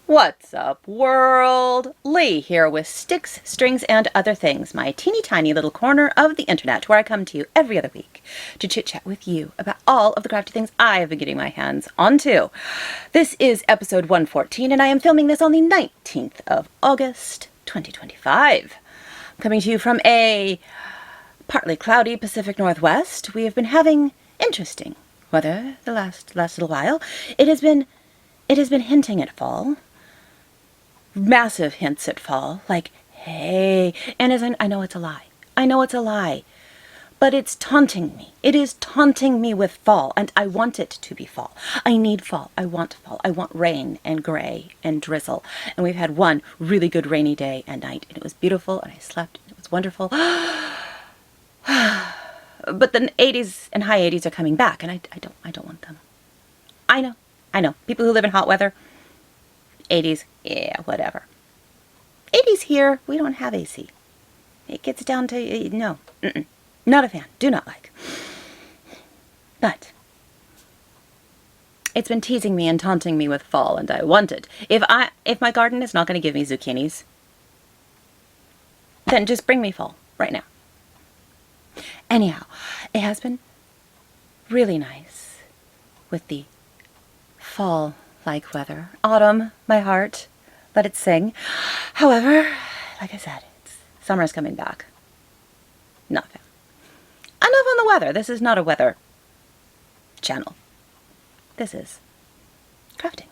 What's up, world? Lee here with Sticks, Strings, and Other Things, my teeny tiny little corner of the internet where I come to you every other week to chit-chat with you about all of the crafty things I have been getting my hands onto. This is episode 114, and I am filming this on the 19th of August, 2025. I'm coming to you from a partly cloudy Pacific Northwest. We have been having interesting weather the last little while. It has been hinting at fall. Massive hints at fall, like, hey, and as I know it's a lie. I know it's a lie, but it's taunting me. It is taunting me with fall, and I want it to be fall. I need fall. I want fall. I want rain and gray and drizzle. And we've had one really good rainy day and night, and it was beautiful, and I slept, and it was wonderful. But the 80s and high 80s are coming back, and I don't want them. I know. People who live in hot weather, 80s, yeah, whatever. 80s here, we don't have AC. It gets down to, no, not a fan, do not like. But it's been teasing me and taunting me with fall, and I want it. If my garden is not going to give me zucchinis, then just bring me fall right now. Anyhow, it has been really nice with the fall-like weather. Autumn, my heart, let it sing. However, like I said, summer's coming back. Not a fan. Enough on the weather. This is not a weather channel. This is crafting.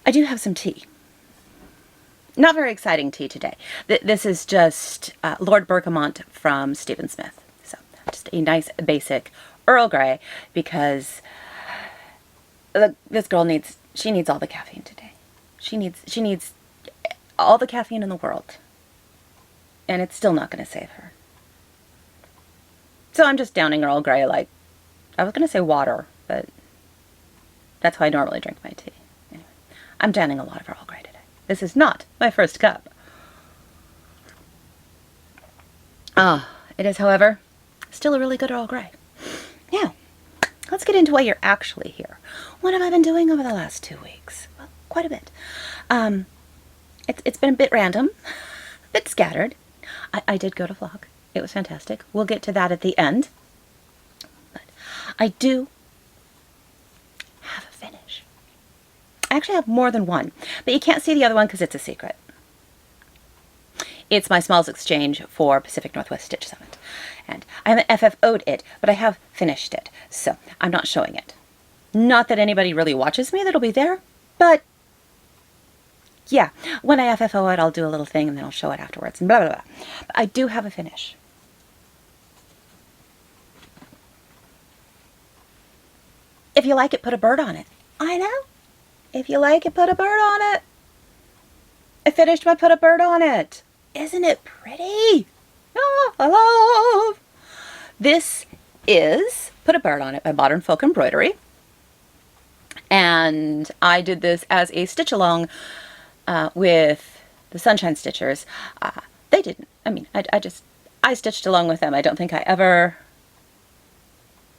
I do have some tea. Not very exciting tea today. This is just Lord Bergamot from Stephen Smith. So just a nice basic Earl Grey because this girl needs all the caffeine today. She needs all the caffeine in the world. And it's still not going to save her. So I'm just downing Earl Grey like, I was going to say water, but that's how I normally drink my tea. Anyway, I'm downing a lot of Earl Grey today. This is not my first cup. It is, however, still a really good Earl Grey. Now, let's get into why you're actually here. What have I been doing over the last 2 weeks? Well, quite a bit. It's been a bit random, a bit scattered. I did go to vlog. It was fantastic. We'll get to that at the end. But I do have a finish. I actually have more than one, but you can't see the other one because it's a secret. It's my Smalls Exchange for Pacific Northwest Stitch Summit. And I haven't FFO'd it, but I have finished it. So I'm not showing it. Not that anybody really watches me that'll be there, but yeah, when I FFO it, I'll do a little thing and then I'll show it afterwards and blah, blah, blah. But I do have a finish. If you like it, put a bird on it. I know. If you like it, put a bird on it. I finished my put a bird on it. Isn't it pretty? Oh, I love. This is Put a Bird on It by Modern Folk Embroidery. And I did this as a stitch along with the Sunshine Stitchers. They didn't. I mean, I stitched along with them. I don't think I ever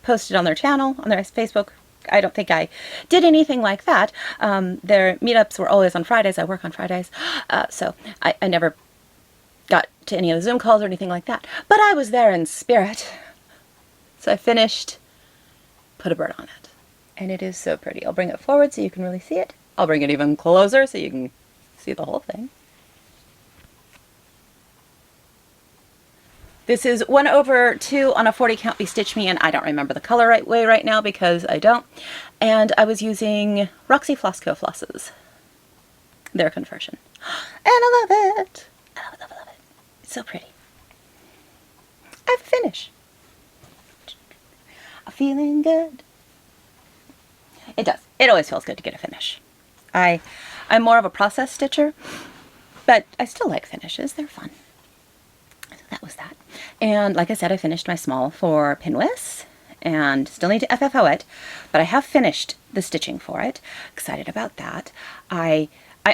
posted on their channel, on their Facebook. I don't think I did anything like that. Their meetups were always on Fridays. I work on Fridays. So I never got to any of the Zoom calls or anything like that. But I was there in spirit. So I finished Put a Bird on It. And it is so pretty. I'll bring it forward so you can really see it. I'll bring it even closer so you can see the whole thing. This is 1/2 on a 40 count Be Stitch Me, and I don't remember the color right way right now because I don't. And I was using Roxy Flosco flosses. Their conversion. And I love it. I love it, love it, love it. It's so pretty. I have a finish. I'm feeling good. It does. It always feels good to get a finish. I'm more of a process stitcher, but I still like finishes. They're fun. So that was that. And like I said, I finished my small for Pinwis and still need to FFO it, but I have finished the stitching for it. Excited about that. I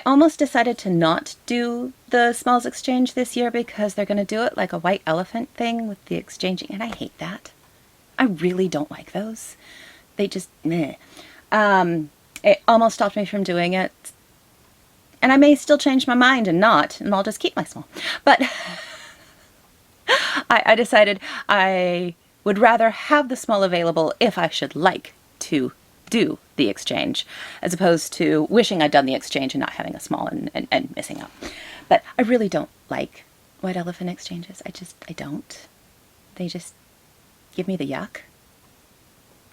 almost decided to not do the Smalls Exchange this year because they're going to do it like a white elephant thing with the exchanging, and I hate that. I really don't like those. They just, meh. It almost stopped me from doing it And I may still change my mind and not, and I'll just keep my small. But I decided I would rather have the small available if I should like to do the exchange, as opposed to wishing I'd done the exchange and not having a small and missing out. But I really don't like white elephant exchanges. I don't. They just give me the yuck.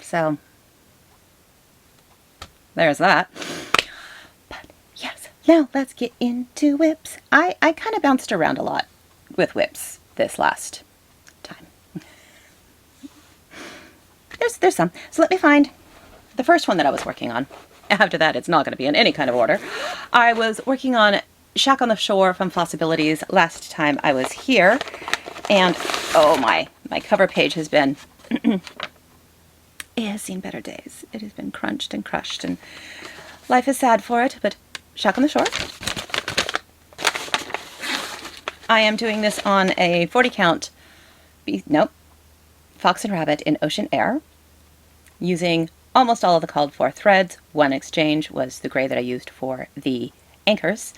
So there's that. But yes, now let's get into whips. I kind of bounced around a lot with whips this last time. There's some. So let me find the first one that I was working on. After that, it's not going to be in any kind of order. I was working on Shack on the Shore from Flosstabilities last time I was here. And, oh my cover page has been, it has seen better days. It has been crunched and crushed, and life is sad for it, but Shack on the Shore. I am doing this on a 40 count, Fox and Rabbit in Ocean Air, using almost all of the called for threads. One exchange was the gray that I used for the anchors,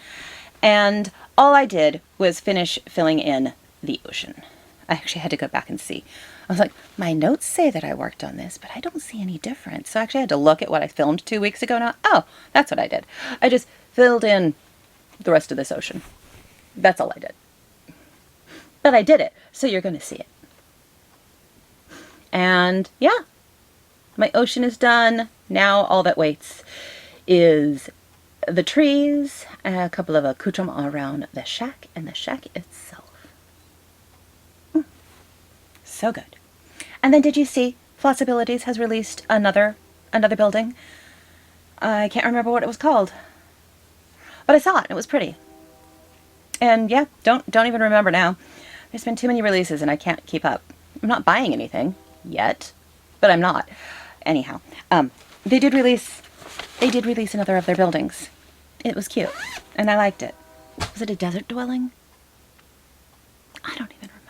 and all I did was finish filling in the ocean. I actually had to go back and see. I was like, my notes say that I worked on this, but I don't see any difference. So I actually had to look at what I filmed 2 weeks ago now. Oh, that's what I did. I just filled in the rest of this ocean. That's all I did. But I did it, so you're going to see it. And yeah, my ocean is done. Now all that waits is the trees, a couple of accoutrements around the shack, and the shack itself. So good. And then did you see Flosstabilities has released another building? I can't remember what it was called, but I saw it. It was pretty. And yeah, don't even remember now. There's been too many releases and I can't keep up. I'm not buying anything yet, but I'm not. Anyhow, they did release another of their buildings. It was cute, and I liked it. Was it a desert dwelling? I don't even remember.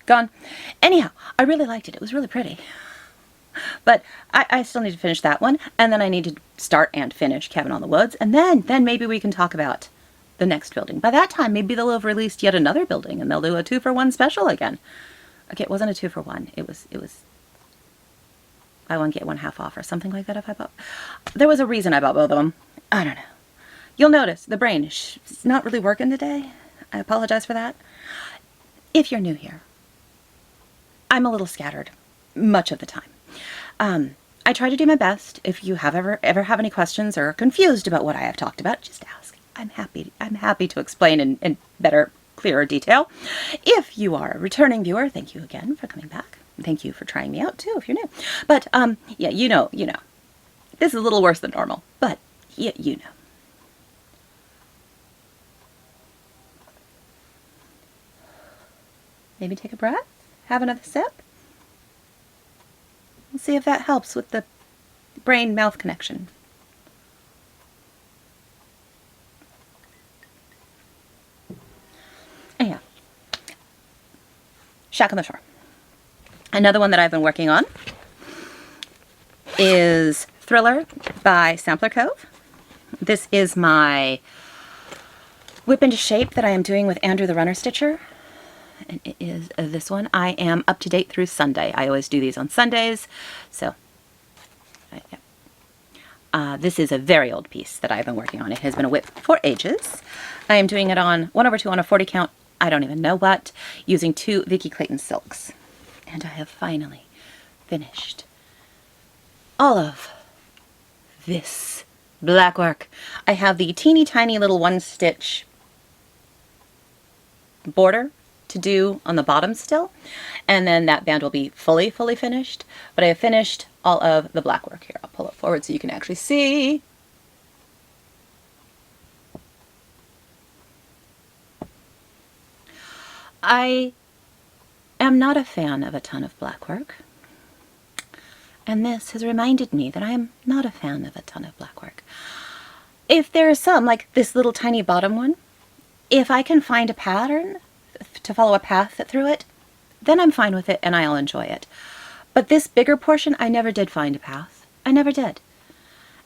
Gone. Anyhow, I really liked it. It was really pretty. But I still need to finish that one, and then I need to start and finish Cabin on the Woods, and then maybe we can talk about the next building. By that time, maybe they'll have released yet another building, and they'll do a 2-for-1 special again. Okay, it wasn't a 2-for-1. It was buy one get one half off or something like that. If I bought, there was a reason I bought both of them. I don't know. You'll notice the brain is not really working today. I apologize for that. If you're new here, I'm a little scattered much of the time. I try to do my best. If you have ever have any questions or are confused about what I have talked about, just ask. I'm happy to explain in better, clearer detail. If you are a returning viewer, thank you again for coming back. Thank you for trying me out too if you're new. But yeah, you know. This is a little worse than normal, but you know. Maybe take a breath, have another sip. We'll see if that helps with the brain-mouth connection. Anyhow, Shack on the Shore. Another one that I've been working on is Thriller by Sampler Cove. This is my whip into shape that I am doing with Andrew the Runner Stitcher. And it is this one. I am up to date through Sunday. I always do these on Sundays. So, this is a very old piece that I've been working on. It has been a whip for ages. I am doing it on 1/2 on a 40 count, I don't even know what, using 2 Vicky Clayton silks. And I have finally finished all of this black work. I have the teeny tiny little 1-stitch border to do on the bottom still, and then that band will be fully finished. But I have finished all of the black work here. I'll pull it forward so you can actually see. I am not a fan of a ton of black work, and this has reminded me that I am not a fan of a ton of black work. If there is some, like this little tiny bottom one, if I can find a pattern to follow a path through it, then I'm fine with it and I'll enjoy it. But this bigger portion, I never did find a path. I never did.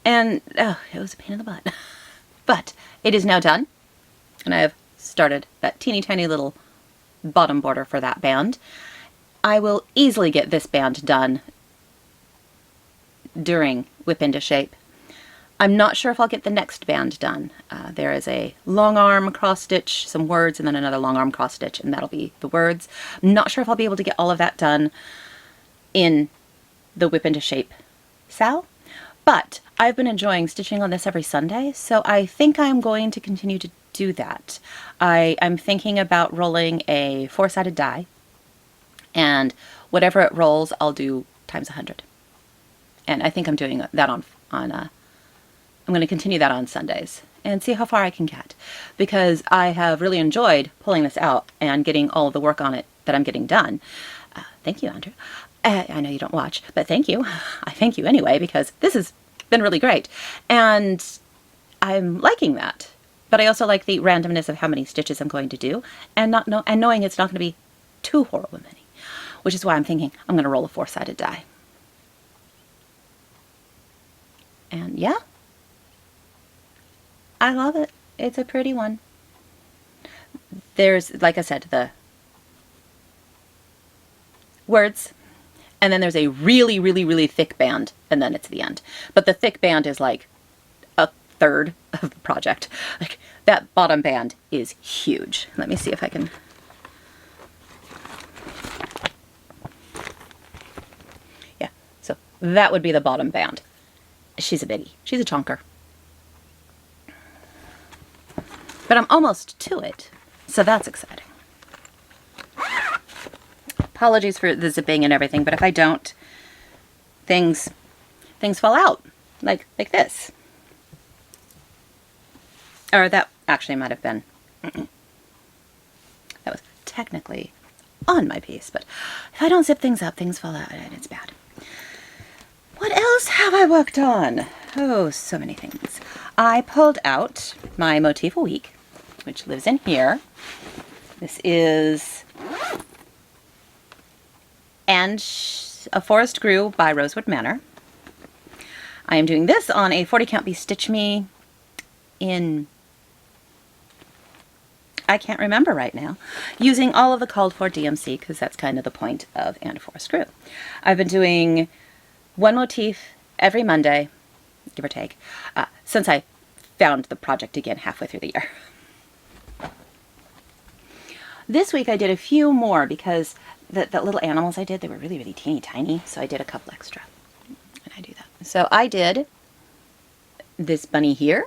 And oh, it was a pain in the butt. But it is now done, and I have started that teeny tiny little bottom border for that band. I will easily get this band done during Whip Into Shape. I'm not sure if I'll get the next band done. There is a long arm cross stitch, some words, and then another long arm cross stitch, and that'll be the words. I'm not sure if I'll be able to get all of that done in the Whip Into Shape Sal, but I've been enjoying stitching on this every Sunday, so I think I'm going to continue to do that. I'm thinking about rolling a 4-sided die, and whatever it rolls, I'll do times 100. And I think I'm doing that I'm going to continue that on Sundays and see how far I can get, because I have really enjoyed pulling this out and getting all of the work on it that I'm getting done. Thank you, Andrew. I know you don't watch, but thank you. I thank you anyway, because this has been really great. And I'm liking that. But I also like the randomness of how many stitches I'm going to do, and knowing it's not going to be too horrible many, which is why I'm thinking I'm going to roll a 4-sided die. And yeah, I love it. It's a pretty one. There's, like I said, the words, and then there's a really, really, really thick band, and then it's the end. But the thick band is like a third of the project. Like, that bottom band is huge. Let me see if I can... Yeah, so that would be the bottom band. She's a biggie. She's a chonker. But I'm almost to it, so that's exciting. Apologies for the zipping and everything, but if I don't, things fall out, like this. Or that actually might have been, that was technically on my piece, but if I don't zip things up, things fall out, and it's bad. What else have I worked on? Oh, so many things. I pulled out my motif a week, which lives in here. This is And A Forest Grew by Rosewood Manor. I am doing this on a 40 count Be Stitch Me in, I can't remember right now, using all of the called for DMC, because that's kind of the point of And A Forest Grew. I've been doing one motif every Monday, give or take, since I found the project again halfway through the year. This week I did a few more because the little animals I did, they were really, really teeny tiny, so I did a couple extra. And I do that. So I did this bunny here,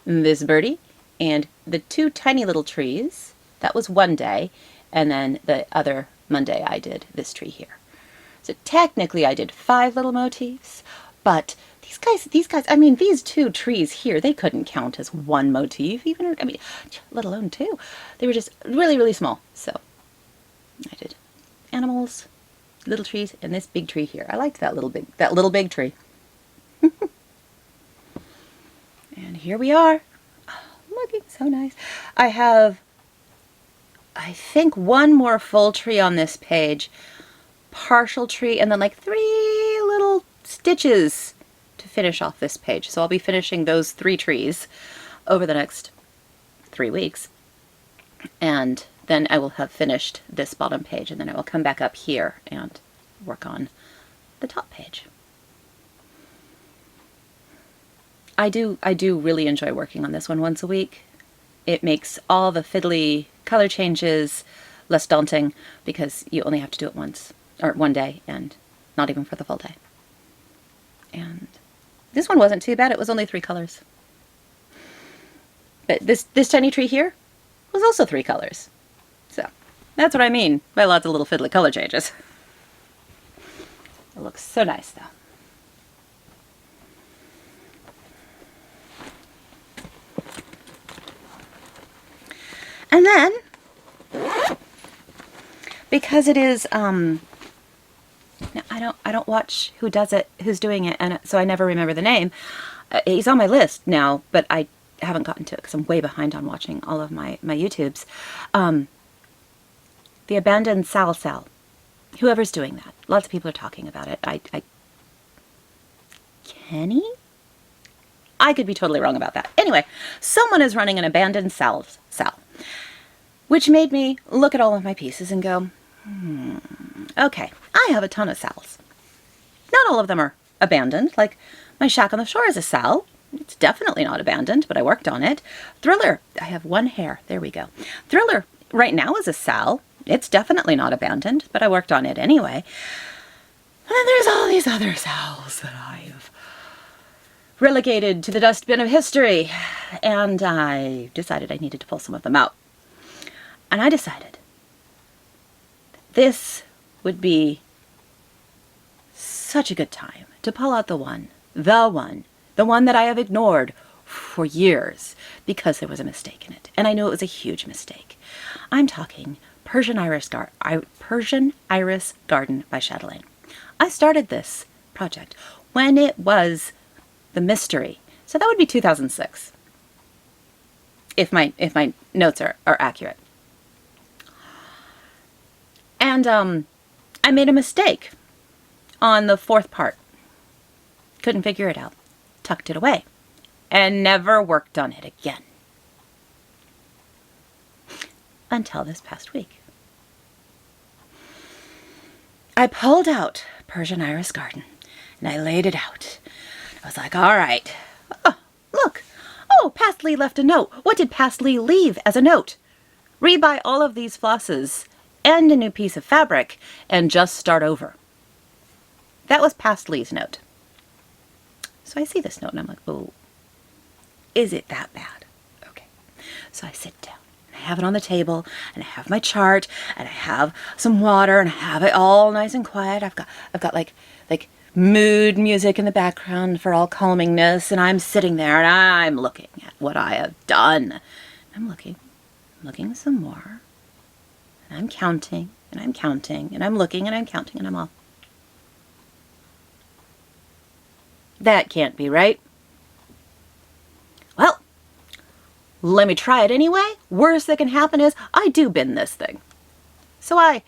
this birdie, and the 2 tiny little trees. That was one day, and then the other Monday I did this tree here. So technically I did 5 little motifs, but these guys, I mean, these 2 trees here, they couldn't count as one motif, even, I mean, let alone 2. They were just really, really small. So I did animals, little trees, and this big tree here. I liked that little big tree. And here we are, looking so nice. I have, I think, 1 more full tree on this page, partial tree, and then like 3 little stitches to finish off this page. So I'll be finishing those 3 trees over the next 3 weeks. And then I will have finished this bottom page, and then I will come back up here and work on the top page. I do really enjoy working on this one once a week. It makes all the fiddly color changes less daunting because you only have to do it once, or one day, and not even for the full day. And this one wasn't too bad. It was only 3 colors. But this tiny tree here was also 3 colors. So that's what I mean by lots of little fiddly color changes. It looks so nice though. And then, because it is, now I don't watch who does it, who's doing it, and so I never remember the name. He's on my list now, but I haven't gotten to it because I'm way behind on watching all of my YouTubes. The Abandoned Sal. Whoever's doing that. Lots of people are talking about it. Kenny? I could be totally wrong about that. Anyway, someone is running an abandoned cell, which made me look at all of my pieces and go, okay, I have a ton of cells. Not all of them are abandoned. Like my shack on the shore is a cell. It's definitely not abandoned, but I worked on it. Thriller, I have one hair. There we go. Thriller right now is a cell. It's definitely not abandoned, but I worked on it anyway. And then there's all these other cells that I've relegated to the dustbin of history. And I decided I needed to pull some of them out. And I decided this would be such a good time to pull out the one that I have ignored for years because there was a mistake in it. And I knew it was a huge mistake. I'm talking Persian Iris Garden by Chatelaine. I started this project when it was the mystery. So that would be 2006. If my notes are accurate. And I made a mistake on the fourth part. Couldn't figure it out. Tucked it away. And never worked on it again. Until this past week. I pulled out Persian Iris Garden and I laid it out. I was like, all right. Oh, look. Oh, Past Lee left a note. What did Past Lee leave as a note? Rebuy all of these flosses and a new piece of fabric and just start over. That was Past Lee's note. So I see this note and I'm like, oh, is it that bad? Okay. So I sit down and I have it on the table and I have my chart and I have some water and I have it all nice and quiet. I've got like mood music in the background for all calmingness, and I'm sitting there and I'm looking at what I have done. I'm looking some more. And I'm counting and I'm counting and I'm looking and I'm counting and I'm all, that can't be right. Well, let me try it anyway. Worst that can happen is I do bin this thing. So I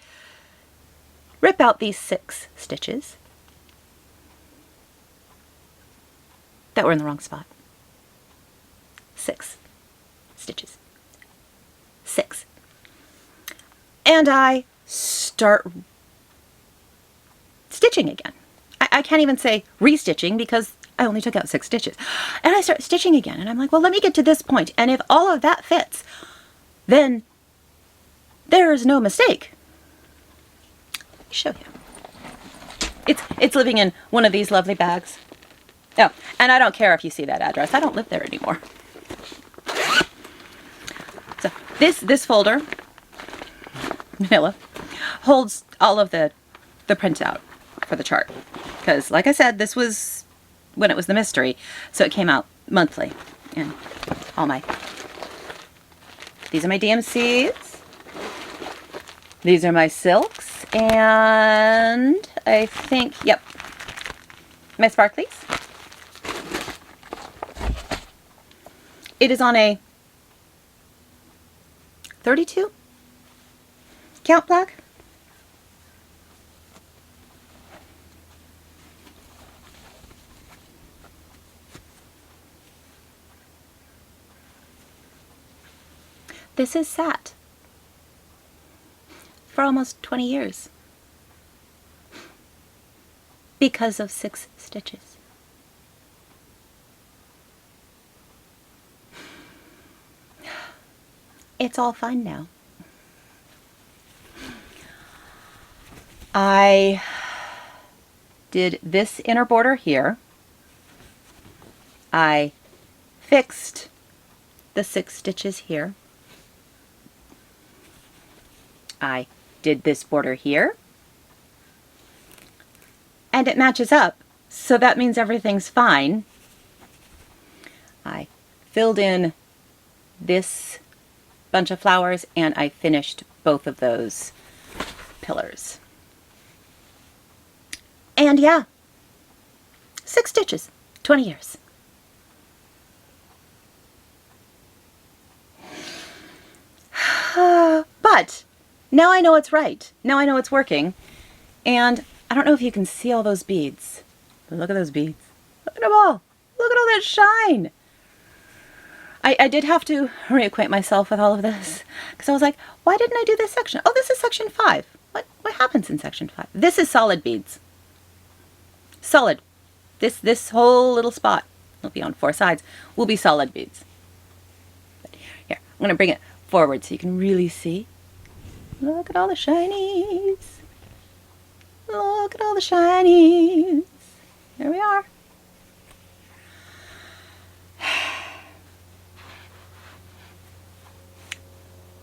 rip out these 6 stitches that were in the wrong spot. 6 stitches. 6. And I start stitching again. I can't even say restitching because I only took out 6 stitches. And I start stitching again. And I'm like, well, let me get to this point. And if all of that fits, then there is no mistake. Let me show you. It's living in one of these lovely bags. Oh, and I don't care if you see that address. I don't live there anymore. So this folder, Manila, holds all of the printout for the chart. Because, like I said, this was when it was the mystery, so it came out monthly. And all these are my DMCs. These are my silks. And I think, yep, my sparklies. It is on a 32 count block. This is sat for almost 20 years because of 6 stitches. It's all fine now. I did this inner border here. I fixed the 6 stitches here. I did this border here. And it matches up, so that means everything's fine. I filled in this bunch of flowers and I finished both of those pillars. And yeah, 6 stitches, 20 years. But now I know it's right. Now I know it's working. And I don't know if you can see all those beads. But look at those beads. Look at them all. Look at all that shine. I did have to reacquaint myself with all of this because I was like, why didn't I do this section? Oh, this is section 5. What happens in section 5? This is solid beads. Solid. This whole little spot, it'll be on 4 sides, will be solid beads. But here, I'm going to bring it forward so you can really see. Look at all the shinies. Look at all the shinies. Here we are.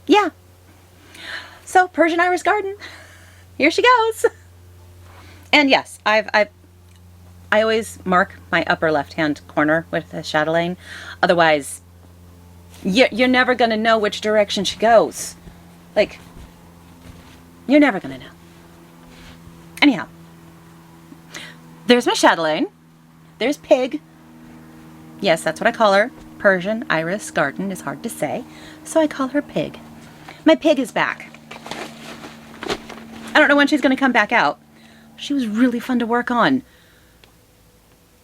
Yeah. So Persian Iris Garden. Here she goes. And yes, I always mark my upper left-hand corner with a chatelaine. Otherwise, you're never going to know which direction she goes. Like, you're never going to know. Anyhow, there's my chatelaine. There's Pig. Yes, that's what I call her. Persian Iris Garden is hard to say, so I call her Pig. My Pig is back. I don't know when she's going to come back out. She was really fun to work on.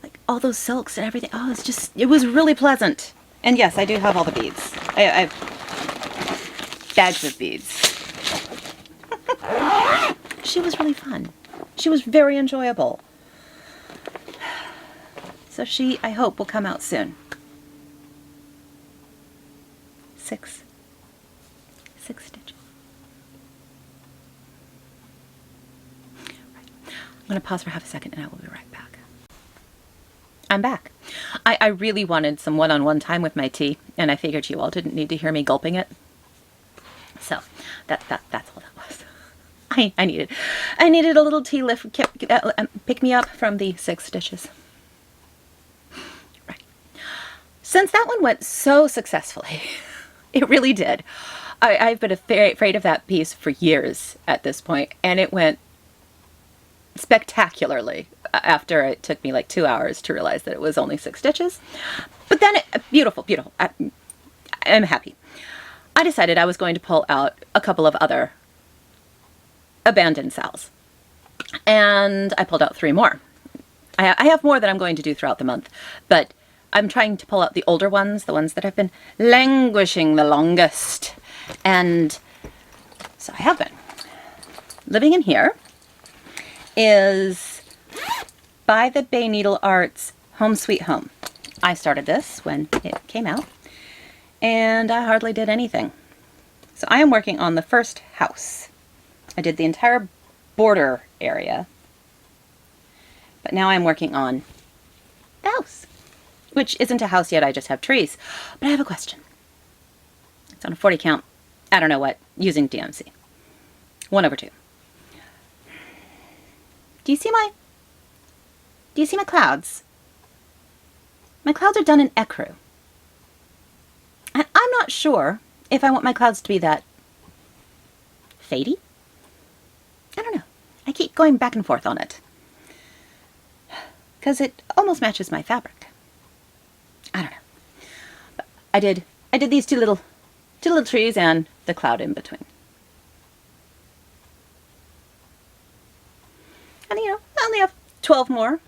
Like all those silks and everything. Oh, it was really pleasant. And yes, I do have all the beads. I have bags of beads. She was really fun. She was very enjoyable. So she, I hope, will come out soon. 6 stitches. Right. I'm going to pause for half a second and I will be right back. I'm back. I really wanted some one-on-one time with my tea, and I figured you all didn't need to hear me gulping it. So that's all that was. I needed a little tea lift, pick me up from the 6 stitches. Right. Since that one went so successfully, it really did. I've been afraid of that piece for years at this point, and it went spectacularly after it took me like 2 hours to realize that it was only 6 stitches. But then, beautiful, beautiful. I'm happy. I decided I was going to pull out a couple of other abandoned sows. And I pulled out 3 more. I have more that I'm going to do throughout the month, but I'm trying to pull out the older ones, the ones that have been languishing the longest. And so I have been. Living in here is by the Bay Needle Arts Home Sweet Home. I started this when it came out, and I hardly did anything. So I am working on the first house. I did the entire border area, but now I'm working on the house, which isn't a house yet, I just have trees. But I have a question. It's on a 40 count, I don't know what, using DMC. 1/2. Do you see my clouds? My clouds are done in ecru. And I'm not sure if I want my clouds to be that fadey. I don't know. I keep going back and forth on it. Because it almost matches my fabric. I don't know. But I did these two little trees and the cloud in between. And you know, I only have 12 more.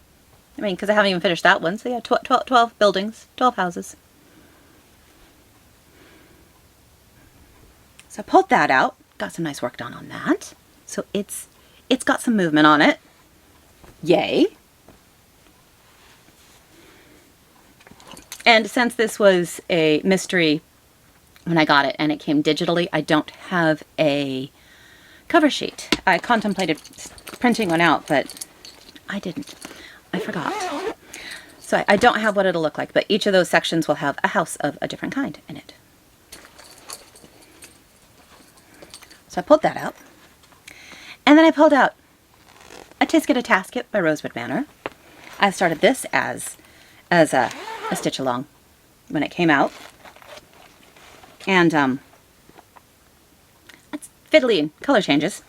I mean, because I haven't even finished that one. So yeah, 12 buildings, 12 houses. So I pulled that out. Got some nice work done on that. So it's got some movement on it. Yay. And since this was a mystery when I got it and it came digitally, I don't have a cover sheet. I contemplated printing one out, but I didn't. I forgot. So I don't have what it'll look like, but each of those sections will have a house of a different kind in it. So I pulled that out. And then I pulled out a Tisket a Tasket by Rosewood Manor. I started this as a stitch along when it came out. And it's fiddly and color changes.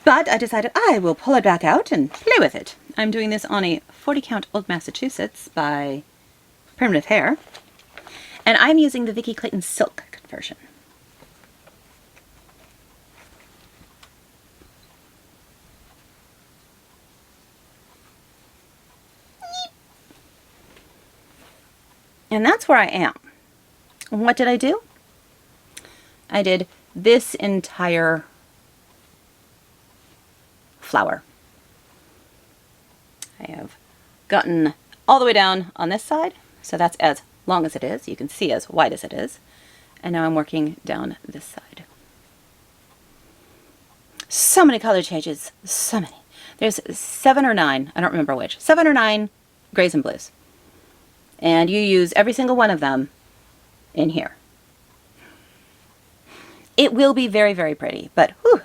But I decided I will pull it back out and play with it. I'm doing this on a 40 count Old Massachusetts by Primitive Hair. And I'm using the Vicki Clayton Silk conversion. And that's where I am. What did I do? I did this entire flower. I have gotten all the way down on this side, so that's as long as it is. You can see as wide as it is. And now I'm working down this side. So many color changes, so many. There's 7 or 9, I don't remember which, 7 or 9 grays and blues. And you use every single one of them in here. It will be very, very pretty, but whew,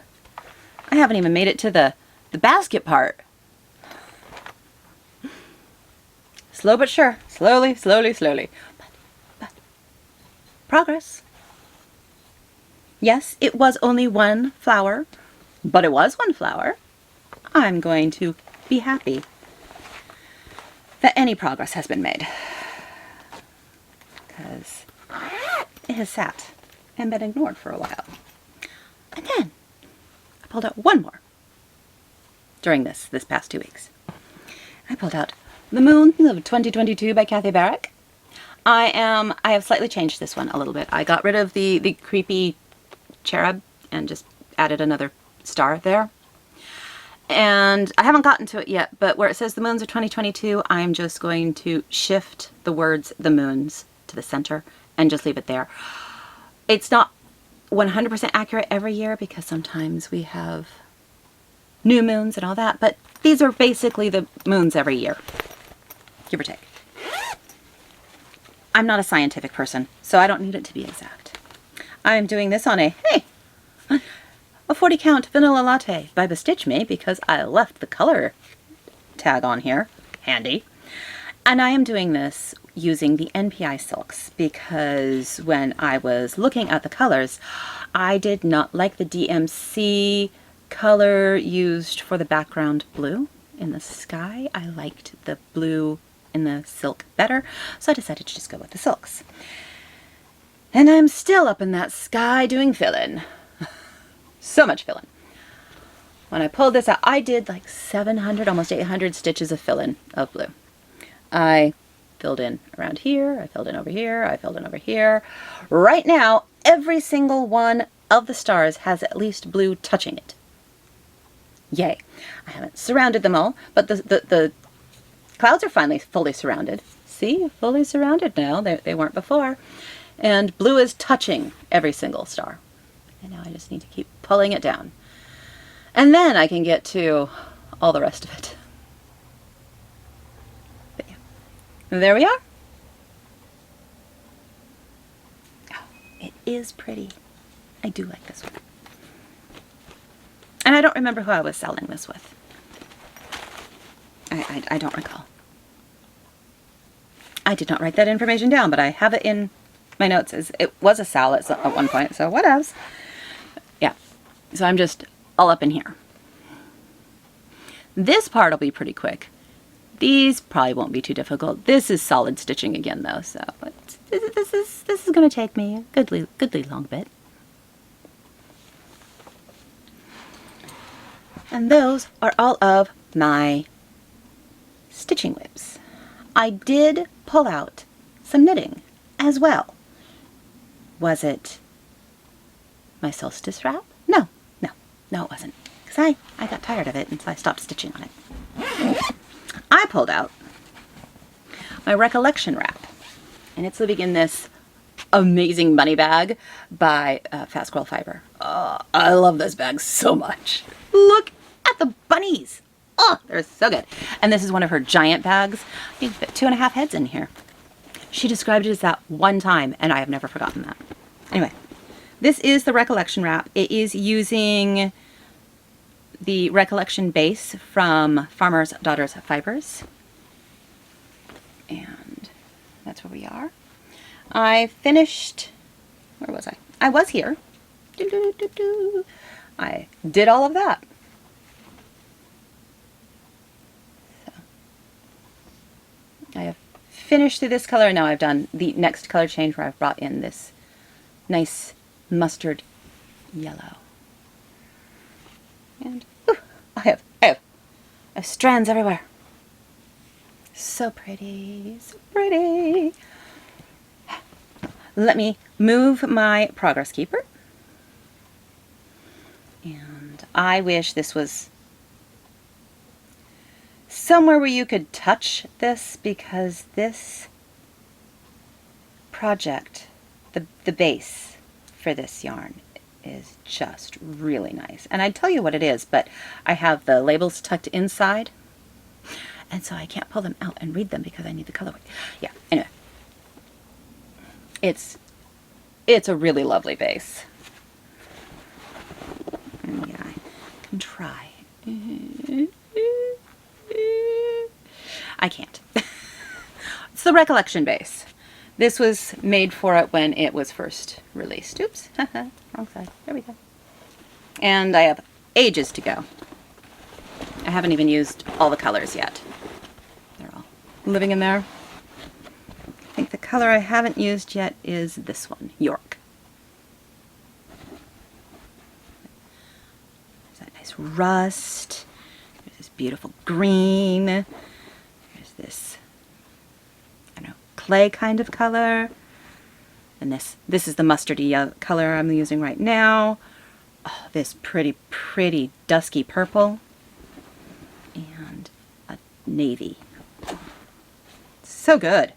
I haven't even made it to the basket part. Slow but sure. Slowly, slowly, slowly. But progress. Yes, it was only one flower, but it was one flower. I'm going to be happy that any progress has been made, because it has sat and been ignored for a while. And then I pulled out one more during this past 2 weeks. I pulled out The Moon of 2022 by Kathy Barrick. I have slightly changed this one a little bit. I got rid of the creepy cherub and just added another star there. And I haven't gotten to it yet, but where it says The Moons of 2022, I'm just going to shift the words the moons to the center and just leave it there. It's not 100% accurate every year because sometimes we have new moons and all that, but these are basically the moons every year, give or take. I'm not a scientific person, so I don't need it to be exact. I'm doing this on a 40 count vanilla latte by Bestitch Me because I left the color tag on here, handy. And I am doing this using the NPI silks because when I was looking at the colors, I did not like the DMC color used for the background blue in the sky. I liked the blue in the silk better, so I decided to just go with the silks. And I'm still up in that sky doing fill-in. So much fill-in. When I pulled this out, I did like 700, almost 800 stitches of fill-in of blue. I filled in around here, I filled in over here, I filled in over here. Right now, every single one of the stars has at least blue touching it. Yay. I haven't surrounded them all, but the clouds are finally fully surrounded. See, fully surrounded now. They weren't before. And blue is touching every single star. And now I just need to keep pulling it down. And then I can get to all the rest of it. But yeah. There we are. Oh, it is pretty. I do like this one. And I don't remember who I was selling this with. I don't recall. I did not write that information down, but I have it in my notes as it was a sal at one point, so whatevs. Yeah, so I'm just all up in here. This part will be pretty quick. These probably won't be too difficult. This is solid stitching again, though, so this is going to take me a goodly long bit. And those are all of my stitching whips. I did pull out some knitting as well. Was it my solstice wrap? No, it wasn't. Because I got tired of it and so I stopped stitching on it. I pulled out my recollection wrap. And it's living in this amazing money bag by Fat Squirrel Fiber. Oh, I love this bag so much. Look at the bunnies. Oh, they're so good. And this is one of her giant bags. You can fit 2.5 heads in here. She described it as that one time, and I have never forgotten that. Anyway, this is the recollection wrap. It is using the recollection base from Farmer's Daughter's Fibers. And that's where we are. I finished, where was I? I was here. I did all of that. So, I have finished through this color, and now I've done the next color change where I've brought in this nice mustard yellow. And I have strands everywhere. So pretty, so pretty. let me move my progress keeper. And I wish this was somewhere where you could touch this, because this project, the base for this yarn is just really nice. And I'd tell you what it is, but I have the labels tucked inside, and so I can't pull them out and read them because I need the colorway. Yeah, anyway. It's a really lovely base. And yeah, I can try. I can't. It's the Recollection base. This was made for it when it was first released. Oops, wrong side. There we go. And I have ages to go. I haven't even used all the colors yet. They're all living in there. I think the color I haven't used yet is this one, York. There's that nice rust. There's this beautiful green. There's this, I don't know, clay kind of color. And this is the mustardy color I'm using right now. Oh, this pretty dusky purple. And a navy. So good.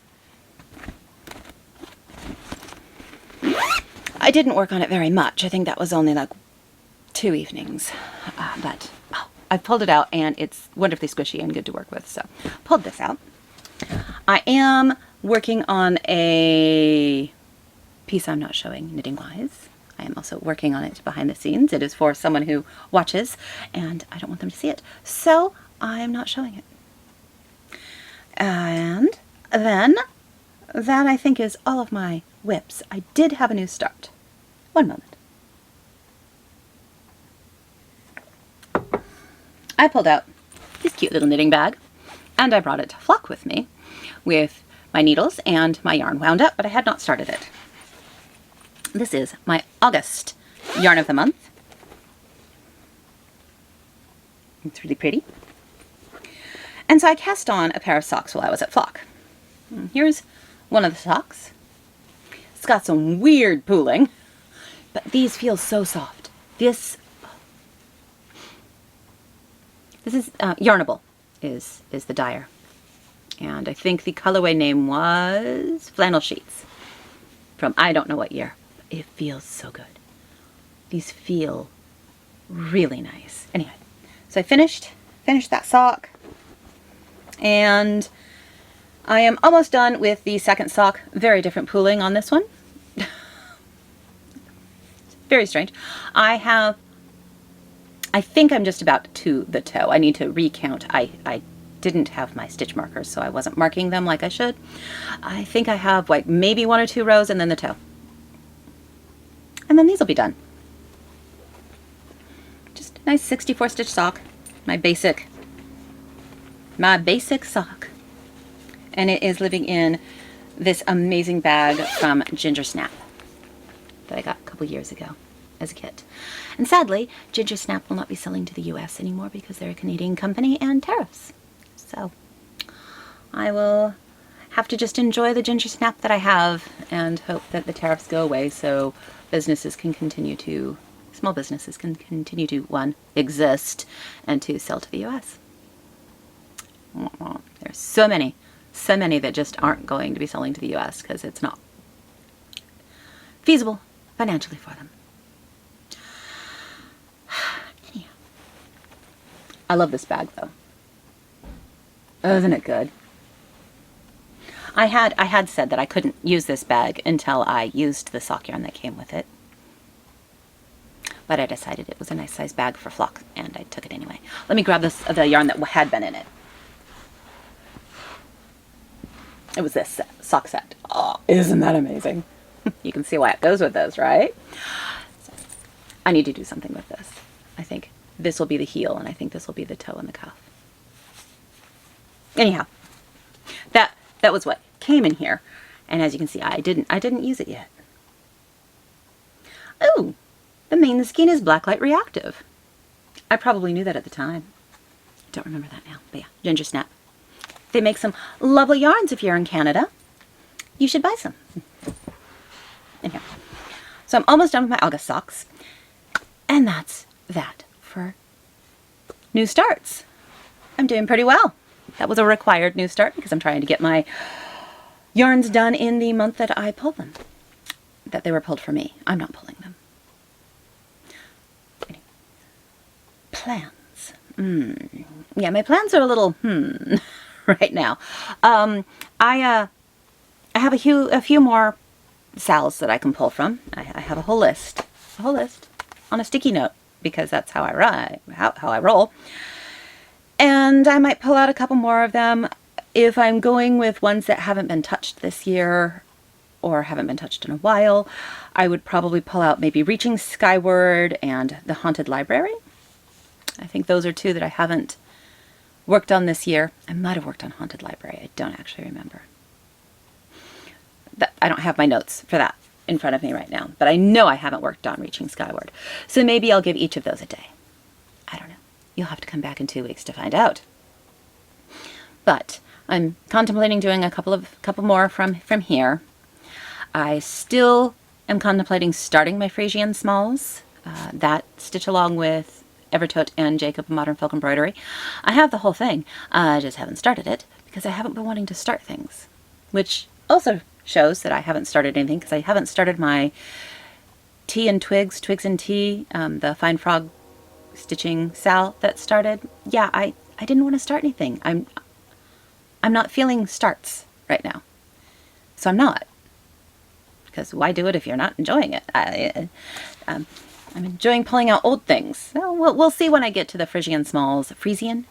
I didn't work on it very much. I think that was only like 2 evenings. But I pulled it out, and it's wonderfully squishy and good to work with. So pulled this out. I am working on a piece I'm not showing knitting wise. I am also working on it behind the scenes. It is for someone who watches, and I don't want them to see it. So I'm not showing it. And then that, I think, is all of my whips. I did have a new start. One moment. I pulled out this cute little knitting bag, and I brought it to Flock with me with my needles and my yarn wound up, but I had not started it. This is my August yarn of the month. It's really pretty. And so I cast on a pair of socks while I was at Flock. And here's one of the socks. It's got some weird pooling, but these feel so soft. This is Yarnable is the dyer. And I think the colorway name was Flannel Sheets from I don't know what year. But it feels so good. These feel really nice. Anyway, so I finished that sock, and I am almost done with the second sock. Very different pooling on this one. Very strange. I think I'm just about to the toe. I need to recount. I didn't have my stitch markers, so I wasn't marking them like I should. I think I have like maybe 1 or 2 rows and then the toe. And then these will be done. Just a nice 64 stitch sock. My basic sock. And it is living in this amazing bag from Ginger Snap that I got a couple years ago as a kit. And sadly, Ginger Snap will not be selling to the US anymore because they're a Canadian company and tariffs. So I will have to just enjoy the Ginger Snap that I have and hope that the tariffs go away so businesses can continue to, small businesses can continue to, 1, exist, and 2, sell to the US. There's so many that just aren't going to be selling to the US because it's not feasible financially for them. Anyhow, I love this bag though. Isn't it good? I had said that I couldn't use this bag until I used the sock yarn that came with it. But I decided it was a nice size bag for Flock, and I took it anyway. Let me grab the yarn that had been in it. It was this sock set. Oh, isn't that amazing? You can see why it goes with this, right? So, I need to do something with this. I think this will be the heel, and I think this will be the toe and the cuff. Anyhow, that was what came in here, and as you can see, I didn't use it yet. Oh, the main skein is Blacklight Reactive. I probably knew that at the time. I don't remember that now, but yeah, Ginger Snap. They make some lovely yarns if you're in Canada. You should buy some. Anyhow, so I'm almost done with my August socks. And that's that for new starts. I'm doing pretty well. That was a required new start because I'm trying to get my yarns done in the month that I pull them. That they were pulled for me. I'm not pulling them. Plans. Yeah, my plans are a little right now. I have a few more sals that I can pull from. I have a whole list on a sticky note because that's how I roll. And I might pull out a couple more of them if I'm going with ones that haven't been touched this year or haven't been touched in a while. I would probably pull out maybe Reaching Skyward and The Haunted Library. I think those are two that I haven't worked on this year. I might have worked on Haunted Library. I don't actually remember. I don't have my notes for that in front of me right now, but I know I haven't worked on Reaching Skyward. So maybe I'll give each of those a day. I don't know. You'll have to come back in 2 weeks to find out. But I'm contemplating doing a couple more from here. I still am contemplating starting my Frisian Smalls. That stitch along with Evertote and Jacob Modern Folk Embroidery. I have the whole thing. I just haven't started it because I haven't been wanting to start things, which also shows that I haven't started anything because I haven't started my Tea and Twigs and Tea, the Fine Frog stitching sal that started. Yeah, I didn't want to start anything. I'm not feeling starts right now. So I'm not. Because why do it if you're not enjoying it? I'm enjoying pulling out old things. Well, we'll see when I get to the Frisian Smalls. Frisian?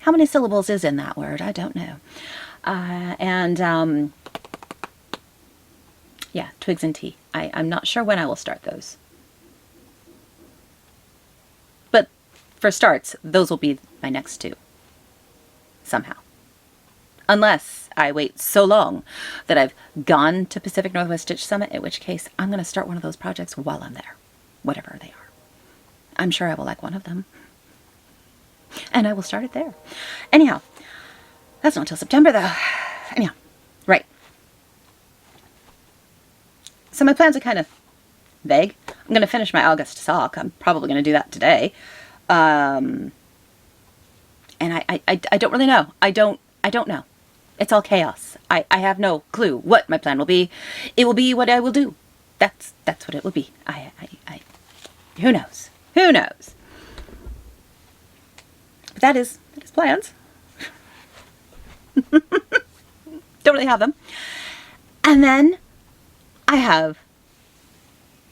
How many syllables is in that word? I don't know. Yeah, Twigs and Tea. I'm not sure when I will start those. But for starts, those will be my next two. Somehow. Unless I wait so long that I've gone to Pacific Northwest Stitch Summit, in which case I'm going to start one of those projects while I'm there, whatever they are. I'm sure I will like one of them. And I will start it there. Anyhow, that's not till September though. Anyhow, right. So my plans are kind of vague. I'm going to finish my August sock. I'm probably going to do that today. And I don't really know. I don't know. It's all chaos. I have no clue what my plan will be. It will be what I will do. That's what it will be. Who knows? Who knows? But that is plans. Don't really have them. And then I have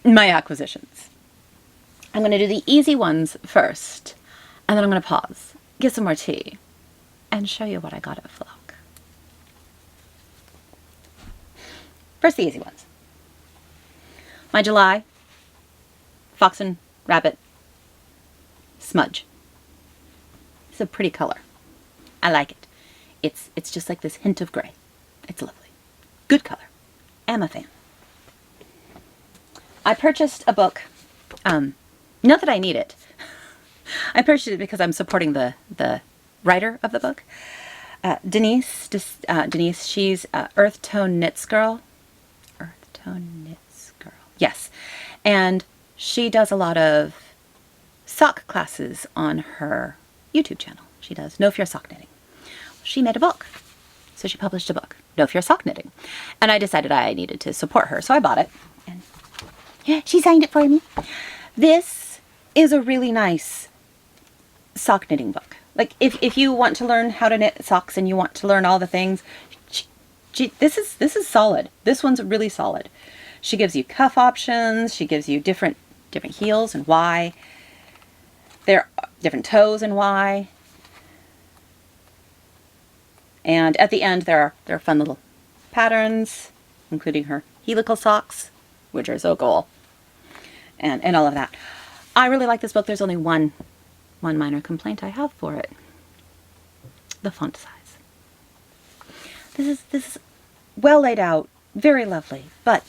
my acquisitions. I'm going to do the easy ones first, and then I'm going to pause, get some more tea, and show you what I got at Flock. First, the easy ones. My July Fox and Rabbit Smudge. It's a pretty color. I like it. It's just like this hint of gray. It's lovely. Good color. I'm a fan. I purchased a book. Not that I need it. I purchased it because I'm supporting the writer of the book. Denise, she's Earth Tone Knits Girl. Earth Tone Knits Girl. Yes. And she does a lot of sock classes on her YouTube channel. She does Know If You're Sock Knitting. She made a book. So she published a book, Know If You're Sock Knitting. And I decided I needed to support her, so I bought it. And yeah, she signed it for me. This is a really nice sock knitting book. Like, if you want to learn how to knit socks and you want to learn all the things, this is solid. This one's really solid. She gives you cuff options. She gives you different heels and why. There are different toes and why. And at the end, there are fun little patterns, including her helical socks, which are so cool, and all of that. I really like this book. There's only one minor complaint I have for it: the font size. This is well laid out, very lovely, but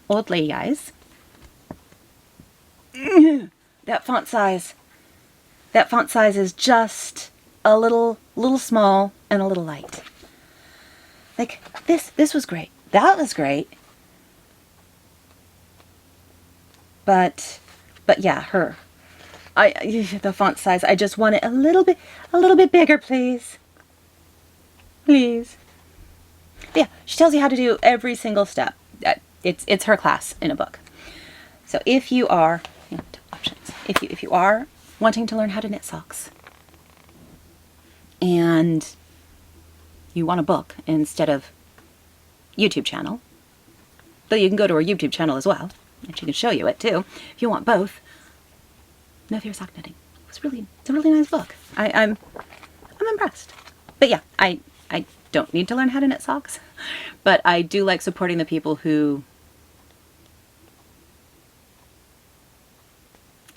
old lady eyes. that font size. That font size is just a little small and a little light. Like, this was great. That was great. But yeah, her. The font size, I just want it a little bit bigger, please. Please. Yeah, she tells you how to do every single step. It's her class in a book. So if you are, options. If you are wanting to learn how to knit socks, and you want a book instead of YouTube channel, though you can go to her YouTube channel as well, and she can show you it too. If you want both, No Fear Sock Knitting. It's a really nice book. I'm impressed. But yeah, I don't need to learn how to knit socks, but I do like supporting the people who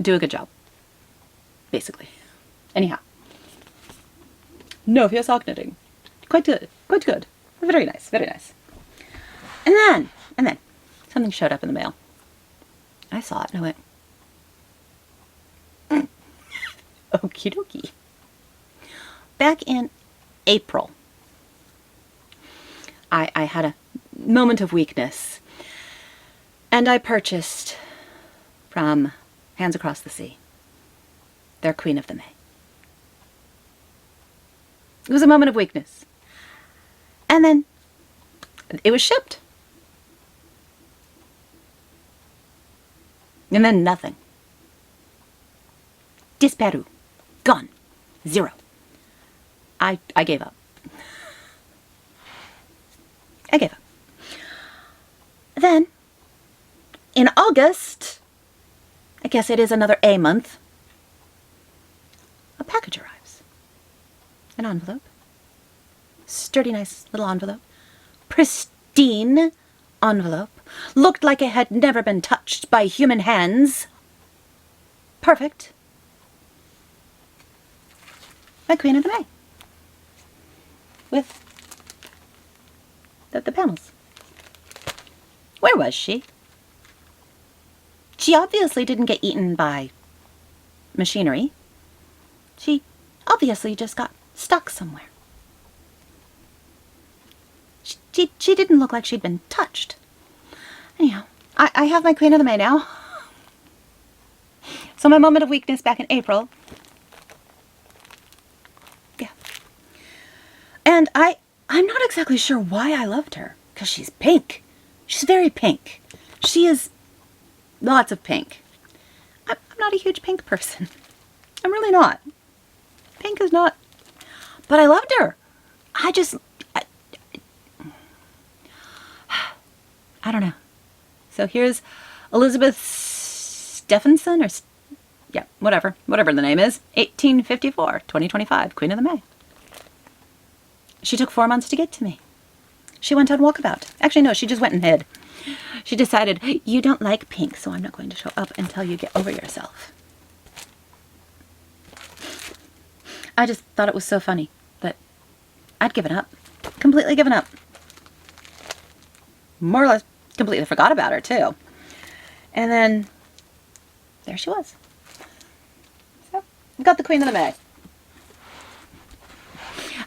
do a good job, basically. Anyhow, No Fear Sock Knitting. Quite good. Very nice, very nice. And then, something showed up in the mail. I saw it and I went, okie dokie. Back in April, I had a moment of weakness, and I purchased from Hands Across the Sea their Queen of the May. It was a moment of weakness. And then it was shipped. And then nothing. Disparu. Gone. Zero. I gave up. I gave up. Then, in August, I guess it is another A month, a package arrives. An envelope. Sturdy, nice little envelope. Pristine envelope. Looked like it had never been touched by human hands. Perfect. My Queen of the May. With the panels. Where was she? She obviously didn't get eaten by machinery. She obviously just got stuck somewhere. She didn't look like she'd been touched. Anyhow, I have my Queen of the May now. So my moment of weakness back in April. Yeah. And I'm not exactly sure why I loved her. Because she's pink. She's very pink. She is lots of pink. I'm not a huge pink person. I'm really not. Pink is not. But I loved her. I don't know. So here's Elizabeth Stephenson, or yeah, whatever the name is, 1854, 2025, Queen of the May. She took 4 months to get to me. She went on walkabout. Actually, no, she just went and hid. She decided, you don't like pink, so I'm not going to show up until you get over yourself. I just thought it was so funny that I'd given up. Completely given up. More or less completely forgot about her, too. And then, there she was. So, got the Queen of the May.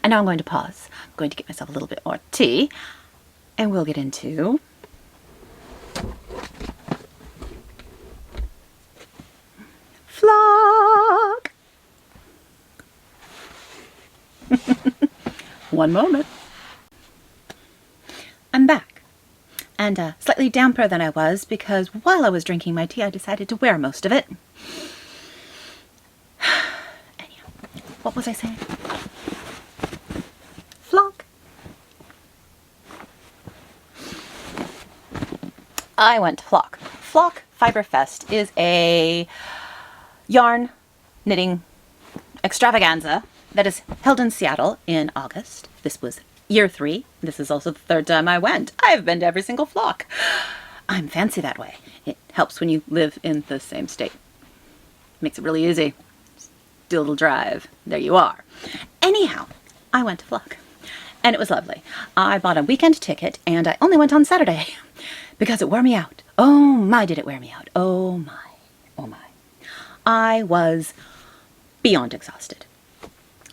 And now I'm going to pause. I'm going to get myself a little bit more tea. And we'll get into flock. One moment. I'm back. And slightly damper than I was, because while I was drinking my tea, I decided to wear most of it. Anyhow, what was I saying? Flock. I went to Flock. Flock Fiber Fest is a yarn knitting extravaganza that is held in Seattle in August. This was year 3. This is also the 3rd time I went. I've been to every single Flock. I'm fancy that way. It helps when you live in the same state. Makes it really easy. Just do a little drive. There you are. Anyhow, I went to Flock. And it was lovely. I bought a weekend ticket and I only went on Saturday because it wore me out. Oh my, did it wear me out. Oh my. Oh my. I was beyond exhausted.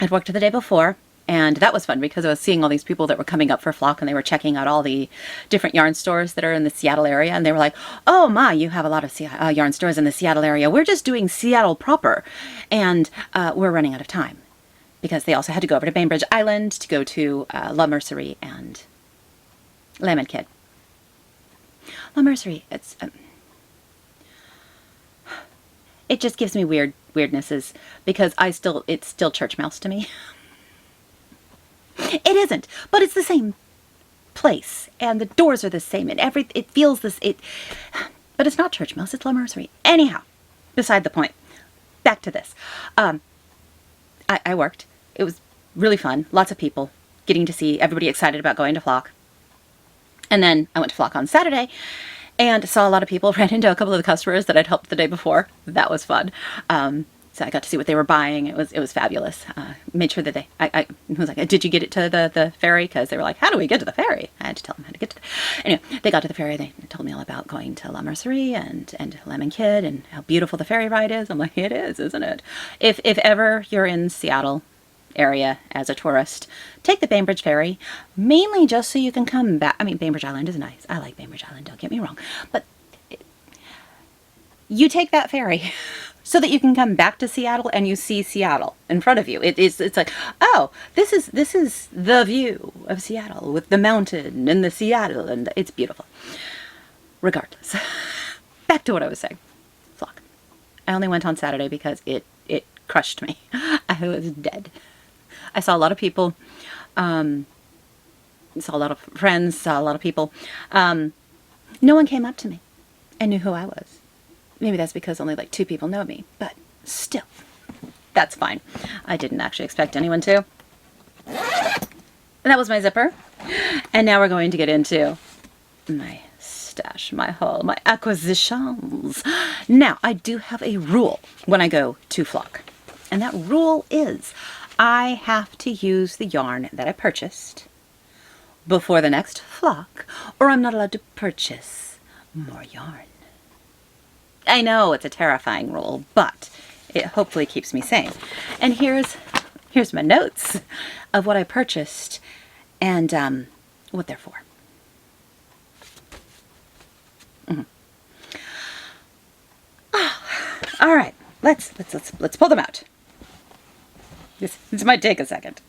I'd worked the day before, and that was fun because I was seeing all these people that were coming up for flock, and they were checking out all the different yarn stores that are in the Seattle area, and they were like, oh my, you have a lot of yarn stores in the Seattle area. We're just doing Seattle proper, and we're running out of time because they also had to go over to Bainbridge Island to go to La Mercerie and Lamb & Kid. La Mercerie, it just gives me weirdnesses because it's still church mouse to me. It isn't, but it's the same place, and the doors are the same, and it feels but it's not church mouse, it's La Mercerie. Anyhow, beside the point. Back to this. I worked. It was really fun. Lots of people getting to see everybody excited about going to flock. And then I went to flock on Saturday and saw a lot of people. Ran into a couple of the customers that I'd helped the day before. That was fun. So I got to see what they were buying. It was fabulous. Made sure that I was like, did you get it to the ferry? Because they were like, how do we get to the ferry? I had to tell them how to get to anyway, they got to the ferry. They told me all about going to La Mercerie and Lemon Kid and how beautiful the ferry ride is. I'm like, it is, isn't it? If ever you're in Seattle area as a tourist, take the Bainbridge ferry, mainly just so you can come back. I mean, Bainbridge Island is nice. I like Bainbridge Island, don't get me wrong. But you take that ferry so that you can come back to Seattle and you see Seattle in front of you. It's like, oh, this is the view of Seattle with the mountain and the Seattle, and it's beautiful. Regardless, back to what I was saying. Flock. I only went on Saturday because it crushed me. I was dead. I saw a lot of people, saw a lot of friends, saw a lot of people. No one came up to me and knew who I was. Maybe that's because only like 2 people know me, but still, that's fine. I didn't actually expect anyone to. That was my zipper. And now we're going to get into my stash, my haul, my acquisitions. Now, I do have a rule when I go to flock. And that rule is I have to use the yarn that I purchased before the next flock, or I'm not allowed to purchase more yarn. I know it's a terrifying rule, but it hopefully keeps me sane. And here's my notes of what I purchased and what they're for. All right, let's pull them out. This might take a second.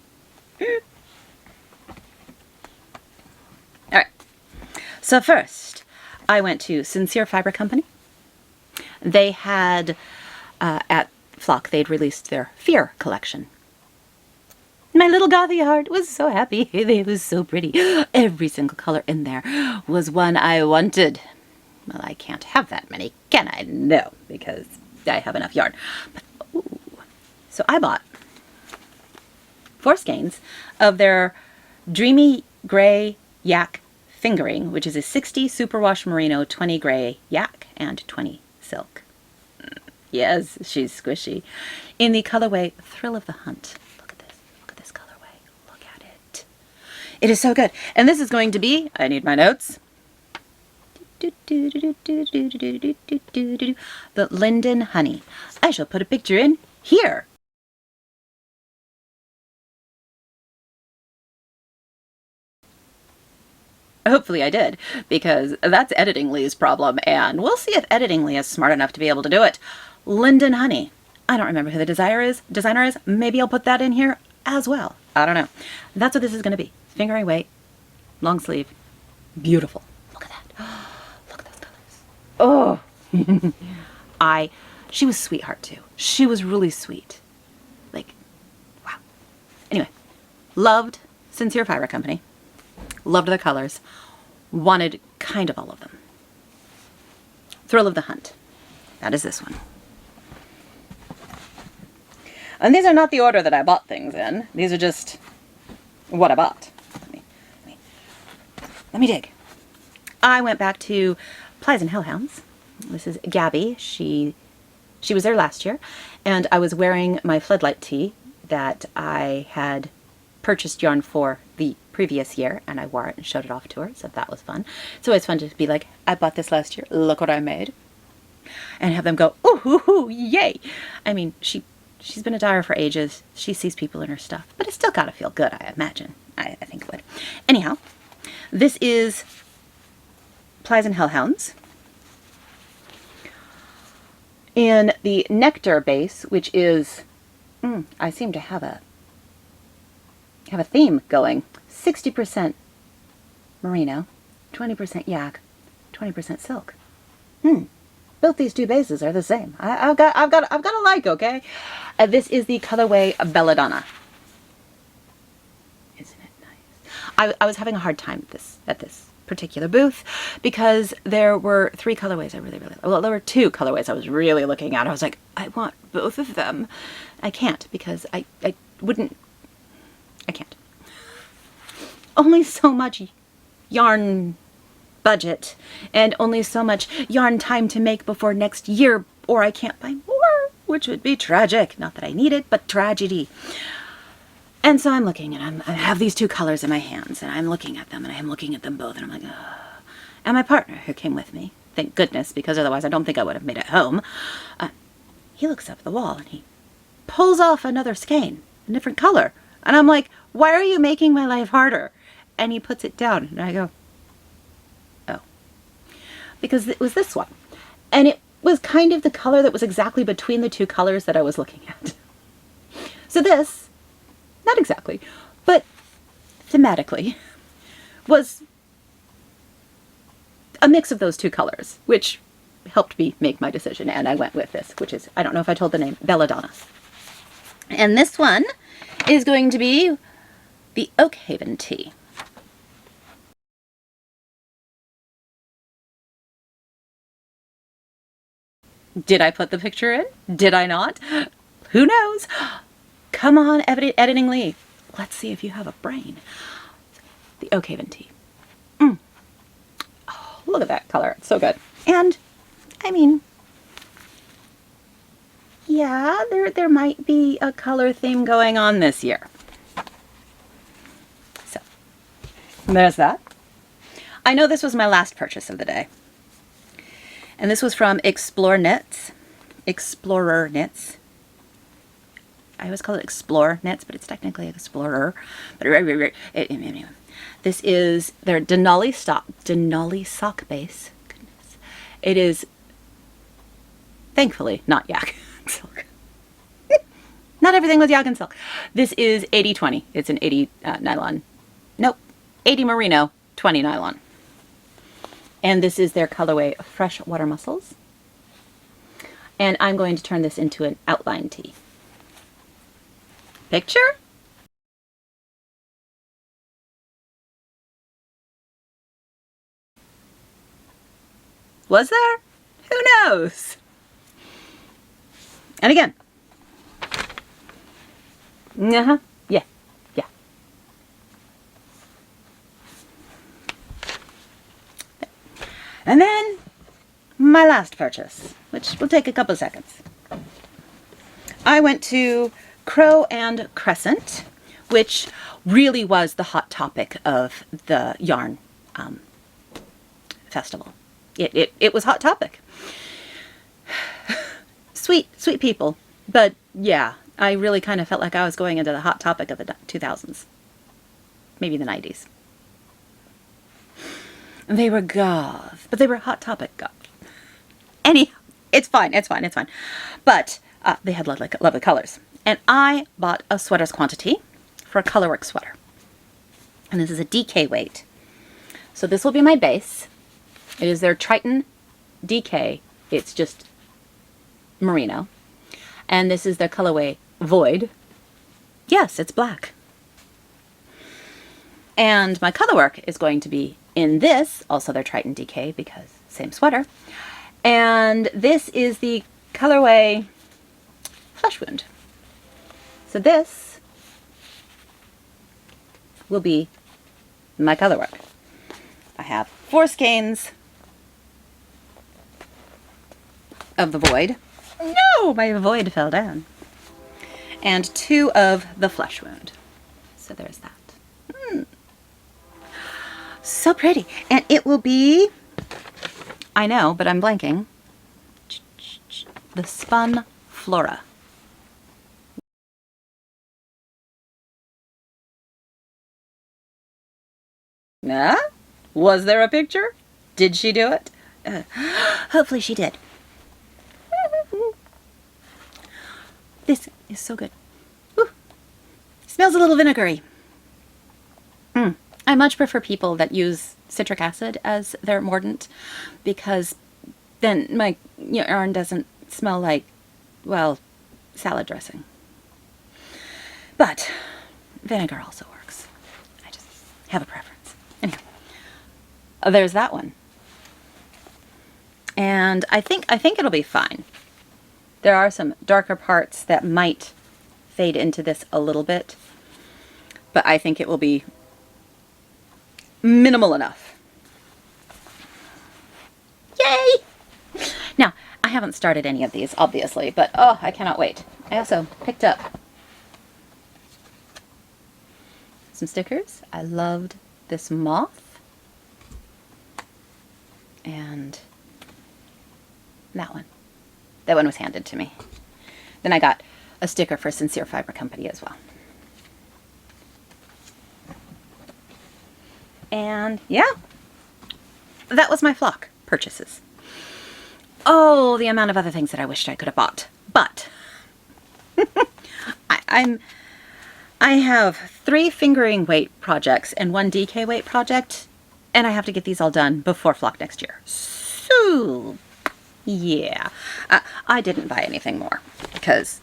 All right. So first, I went to Sincere Fiber Company. They had, at Flock, they'd released their Fear collection. My little gothy heart was so happy. It was so pretty. Every single color in there was one I wanted. Well, I can't have that many, can I? No, because I have enough yarn. But, ooh. So I bought 4 skeins of their Dreamy Gray Yak Fingering, which is a 60 superwash merino, 20 gray yak, and 20 silk. Yes, she's squishy. In the colorway Thrill of the Hunt. Look at this. Look at this colorway. Look at it. It is so good. And this is going to be, I need my notes, the Linden Honey. I shall put a picture in here. Hopefully I did, because that's Editing Lee's problem, and we'll see if Editing Lee is smart enough to be able to do it. Linden Honey. I don't remember who the designer is. Maybe I'll put that in here as well. I don't know. That's what this is going to be. Fingering weight, long sleeve, beautiful. Look at that. Look at those colors. Oh, she was a sweetheart too. She was really sweet. Like, wow. Anyway, loved Sincere Fiber Company. Loved their colors. Wanted kind of all of them. Thrill of the Hunt. That is this one. And these are not the order that I bought things in. These are just what I bought. Let me dig. I went back to Plies and Hellhounds. This is Gabby. She was there last year, and I was wearing my floodlight tee that I had purchased yarn for the previous year, and I wore it and showed it off to her, so that was fun. It's always fun to be like, I bought this last year, look what I made. and have them go, ooh, ooh, ooh, yay. I mean, she's been a dyer for ages. She sees people in her stuff, but it's still got to feel good, I imagine. I think it would. Anyhow, this is Plies and Hellhounds in the Nectar base, which is, I seem to have a theme going. 60% merino, 20% yak, 20% silk. Both these two bases are the same. I've got a like, okay? This is the colorway Belladonna. Isn't it nice? I was having a hard time at this particular booth because there were 3 colorways I really, well, there were 2 colorways I was really looking at. I was like, I want both of them. I can't because I can't. Only so much yarn budget and only so much yarn time to make before next year, or I can't buy more, which would be tragic. Not that I need it, but tragedy. And so I'm looking, and I have these 2 colors in my hands, and I'm looking at them, and I'm looking at them both, and I'm like, ugh. And my partner, who came with me, thank goodness, because otherwise I don't think I would have made it home, he looks up at the wall, and he pulls off another skein, a different color. And I'm like, why are you making my life harder? And he puts it down, and I go, oh. Because it was this one. And it was kind of the color that was exactly between the 2 colors that I was looking at. So this, not exactly, but thematically, was a mix of those 2 colors, which helped me make my decision, and I went with this, which is, I don't know if I told the name, Belladonna. And this one is going to be the Oakhaven tea. Did I put the picture in? Did I not? Who knows? Come on, editing Lee. Let's see if you have a brain. The Oakhaven tea. Oh, look at that color. It's so good. And, I mean, yeah, there might be a color theme going on this year. So, there's that. I know this was my last purchase of the day. And this was from Explorer Knits. I always call it Explore Knits, but it's technically Explorer. But this is their Denali sock base. Goodness. It is, thankfully, not yak silk. Not everything was yak and silk. This is 80-20. It's an 80 nylon. Nope. 80 merino, 20 nylon. And this is their colorway Freshwater Mussels. And I'm going to turn this into an outline tee. Picture? Was there? Who knows? And again. Yeah. And then my last purchase, which will take a couple of seconds. I went to Crow and Crescent, which really was the hot topic of the yarn festival. It was hot topic. Sweet people. But yeah, I really kind of felt like I was going into the hot topic of the 2000s. Maybe the 90s. They were goth, but they were hot topic goth. Anyhow, it's fine. But they had lovely colors. And I bought a sweater's quantity for a colorwork sweater. And this is a DK weight. So this will be my base. It is their Triton DK. It's just merino. And this is their colorway Void. Yes, it's black. And my colorwork is going to be in this, also their Triton DK, because same sweater. And this is the colorway Flesh Wound. So this will be my colorwork. I have 4 skeins of the Void. No, my Void fell down. And 2 of the Flesh Wound. So there's that. So pretty. And it will be, I know, but I'm blanking. The spun flora. Nah? Was there a picture? Did she do it? Hopefully she did. This is so good. Woo. Smells a little vinegary. I much prefer people that use citric acid as their mordant, because then my yarn doesn't smell like, well, salad dressing. But vinegar also works. I just have a preference. Anyway, there's that one. And I think it'll be fine. There are some darker parts that might fade into this a little bit, but I think it will be minimal enough. Yay! Now, I haven't started any of these, obviously, but oh, I cannot wait. I also picked up some stickers. I loved this moth. And that one. That one was handed to me. Then I got a sticker for Sincere Fiber Company as well. And yeah, that was my flock purchases. Oh, the amount of other things that I wished I could have bought. But I have 3 fingering weight projects and 1 DK weight project, and I have to get these all done before flock next year. So yeah, I didn't buy anything more because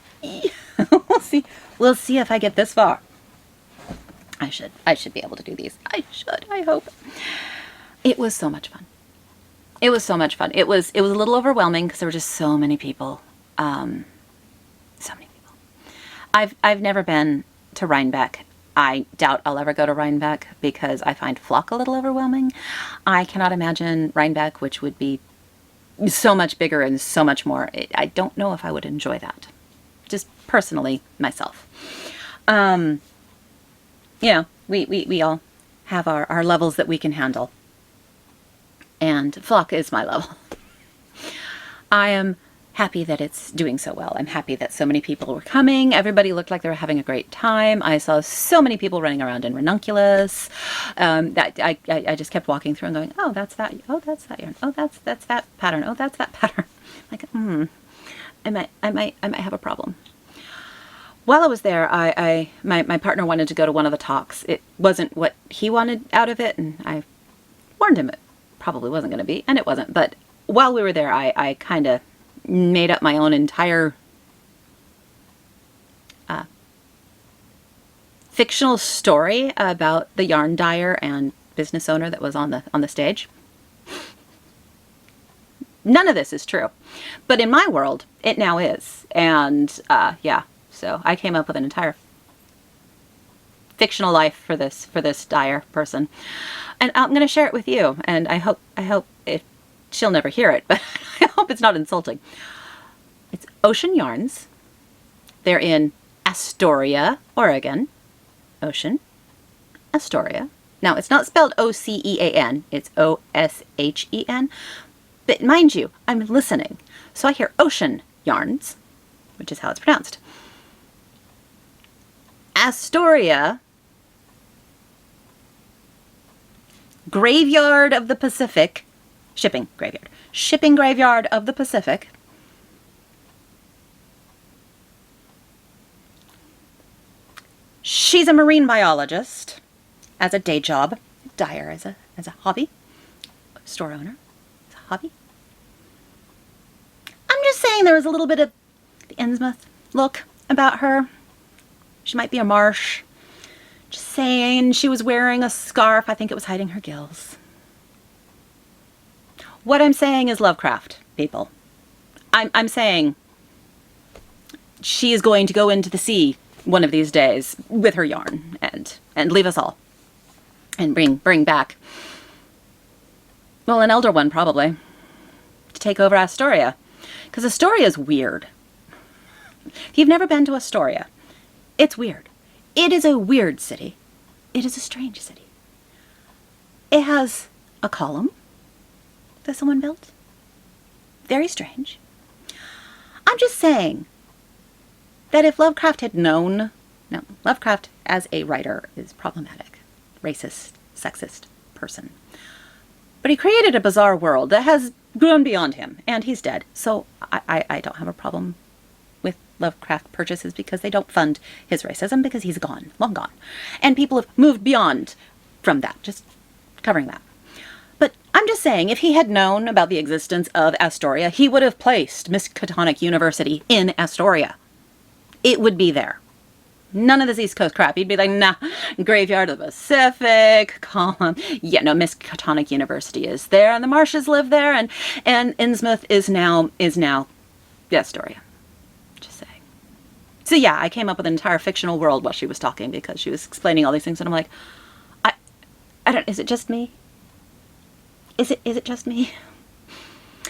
we'll see if I get this far. I should be able to do these. I hope. It was so much fun. It was so much fun. It was a little overwhelming because there were just so many people. So many people. I've never been to Rhinebeck. I doubt I'll ever go to Rhinebeck because I find flock a little overwhelming. I cannot imagine Rhinebeck, which would be so much bigger and so much more. I don't know if I would enjoy that. Just personally, myself. You know, we all have our levels that we can handle. And flock is my level. I am happy that it's doing so well. I'm happy that so many people were coming. Everybody looked like they were having a great time. I saw so many people running around in ranunculus. That I just kept walking through and going, oh, that's that. Oh, that's that yarn. Oh, that's that pattern. Oh, that's that pattern. Like, I might have a problem. While I was there, my partner wanted to go to one of the talks. It wasn't what he wanted out of it, and I warned him it probably wasn't going to be, and it wasn't. But while we were there, I kind of made up my own entire fictional story about the yarn dyer and business owner that was on the stage. None of this is true, but in my world, it now is, and yeah. So I came up with an entire fictional life for this dyer person, and I'm going to share it with you. And I hope she'll never hear it, but I hope it's not insulting. It's Ocean Yarns. They're in Astoria, Oregon. Ocean, Astoria. Now it's not spelled O-C-E-A-N. It's O-S-H-E-N. But mind you, I'm listening, so I hear Ocean Yarns, which is how it's pronounced. Astoria, Graveyard of the Pacific, shipping graveyard of the Pacific. She's a marine biologist as a day job, dyer as a hobby, store owner as a hobby. I'm just saying there was a little bit of the Innsmouth look about her. She might be a marsh. Just saying, she was wearing a scarf. I think it was hiding her gills. What I'm saying is Lovecraft, people. I'm saying she is going to go into the sea one of these days with her yarn and leave us all. And bring back, well, an elder one probably, to take over Astoria. Because Astoria is weird. If you've never been to Astoria, it's weird. It is a weird city. It is a strange city. It has a column that someone built. Very strange. I'm just saying that if Lovecraft had known, no, Lovecraft as a writer is problematic, racist, sexist person. But he created a bizarre world that has grown beyond him, and he's dead. So I don't have a problem with Lovecraft purchases because they don't fund his racism, because he's gone, long gone. And people have moved beyond from that, just covering that. But I'm just saying, if he had known about the existence of Astoria, he would have placed Miskatonic University in Astoria. It would be there. None of this East Coast crap. He'd be like, nah, Graveyard of the Pacific, column. Yeah, no, Miskatonic University is there, and the Marshes live there, and Innsmouth is now Astoria. Just saying. So yeah, I came up with an entire fictional world while she was talking, because she was explaining all these things, and I'm like, I don't, is it just me? Is it just me?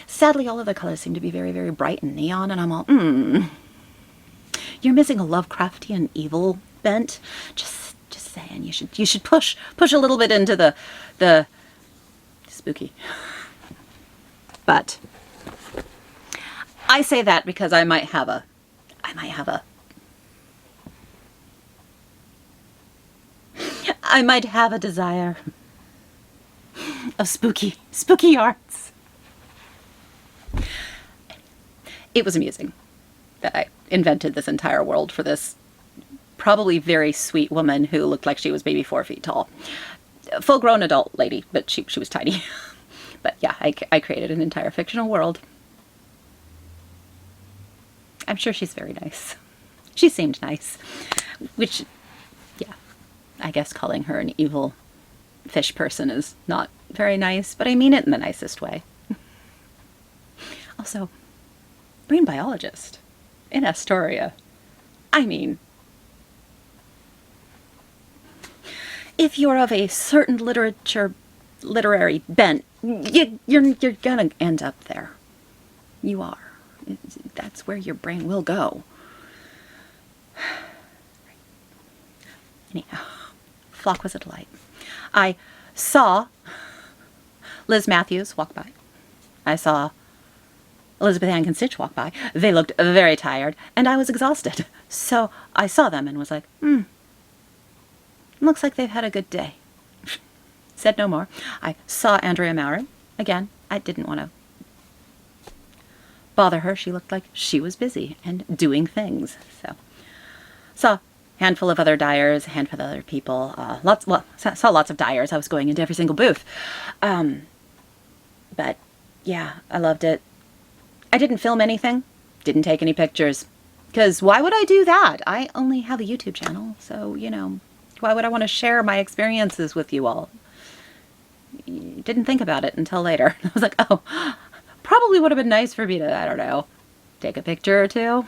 Sadly, all of the colors seem to be very, very bright and neon, and I'm all, You're missing a Lovecraftian evil bent. Just saying, you should push a little bit into the spooky. But I say that because I might have a desire of spooky arts. It was amusing that I invented this entire world for this probably very sweet woman who looked like she was maybe 4 feet tall. Full-grown adult lady, but she was tiny. But yeah, I created an entire fictional world. I'm sure she's very nice. She seemed nice. Which, yeah, I guess calling her an evil fish person is not very nice, but I mean it in the nicest way. Also, marine biologist in Astoria. I mean, if you're of a certain literary bent, you're gonna end up there. You are. That's where your brain will go. Anyhow, Flock was a delight. I saw Liz Matthews walk by. I saw Elizabeth Ann Constitch walk by. They looked very tired, and I was exhausted. So I saw them and was like, looks like they've had a good day. Said no more. I saw Andrea Mowry. Again, I didn't want to bother her. She looked like she was busy and doing things. So saw a handful of other dyers, a handful of other people. Saw lots of dyers. I was going into every single booth. But yeah, I loved it. I didn't film anything, didn't take any pictures, because why would I do that? I only have a YouTube channel, so, you know, why would I want to share my experiences with you all? Didn't think about it until later. I was like, oh, probably would have been nice for me to, I don't know, take a picture or two,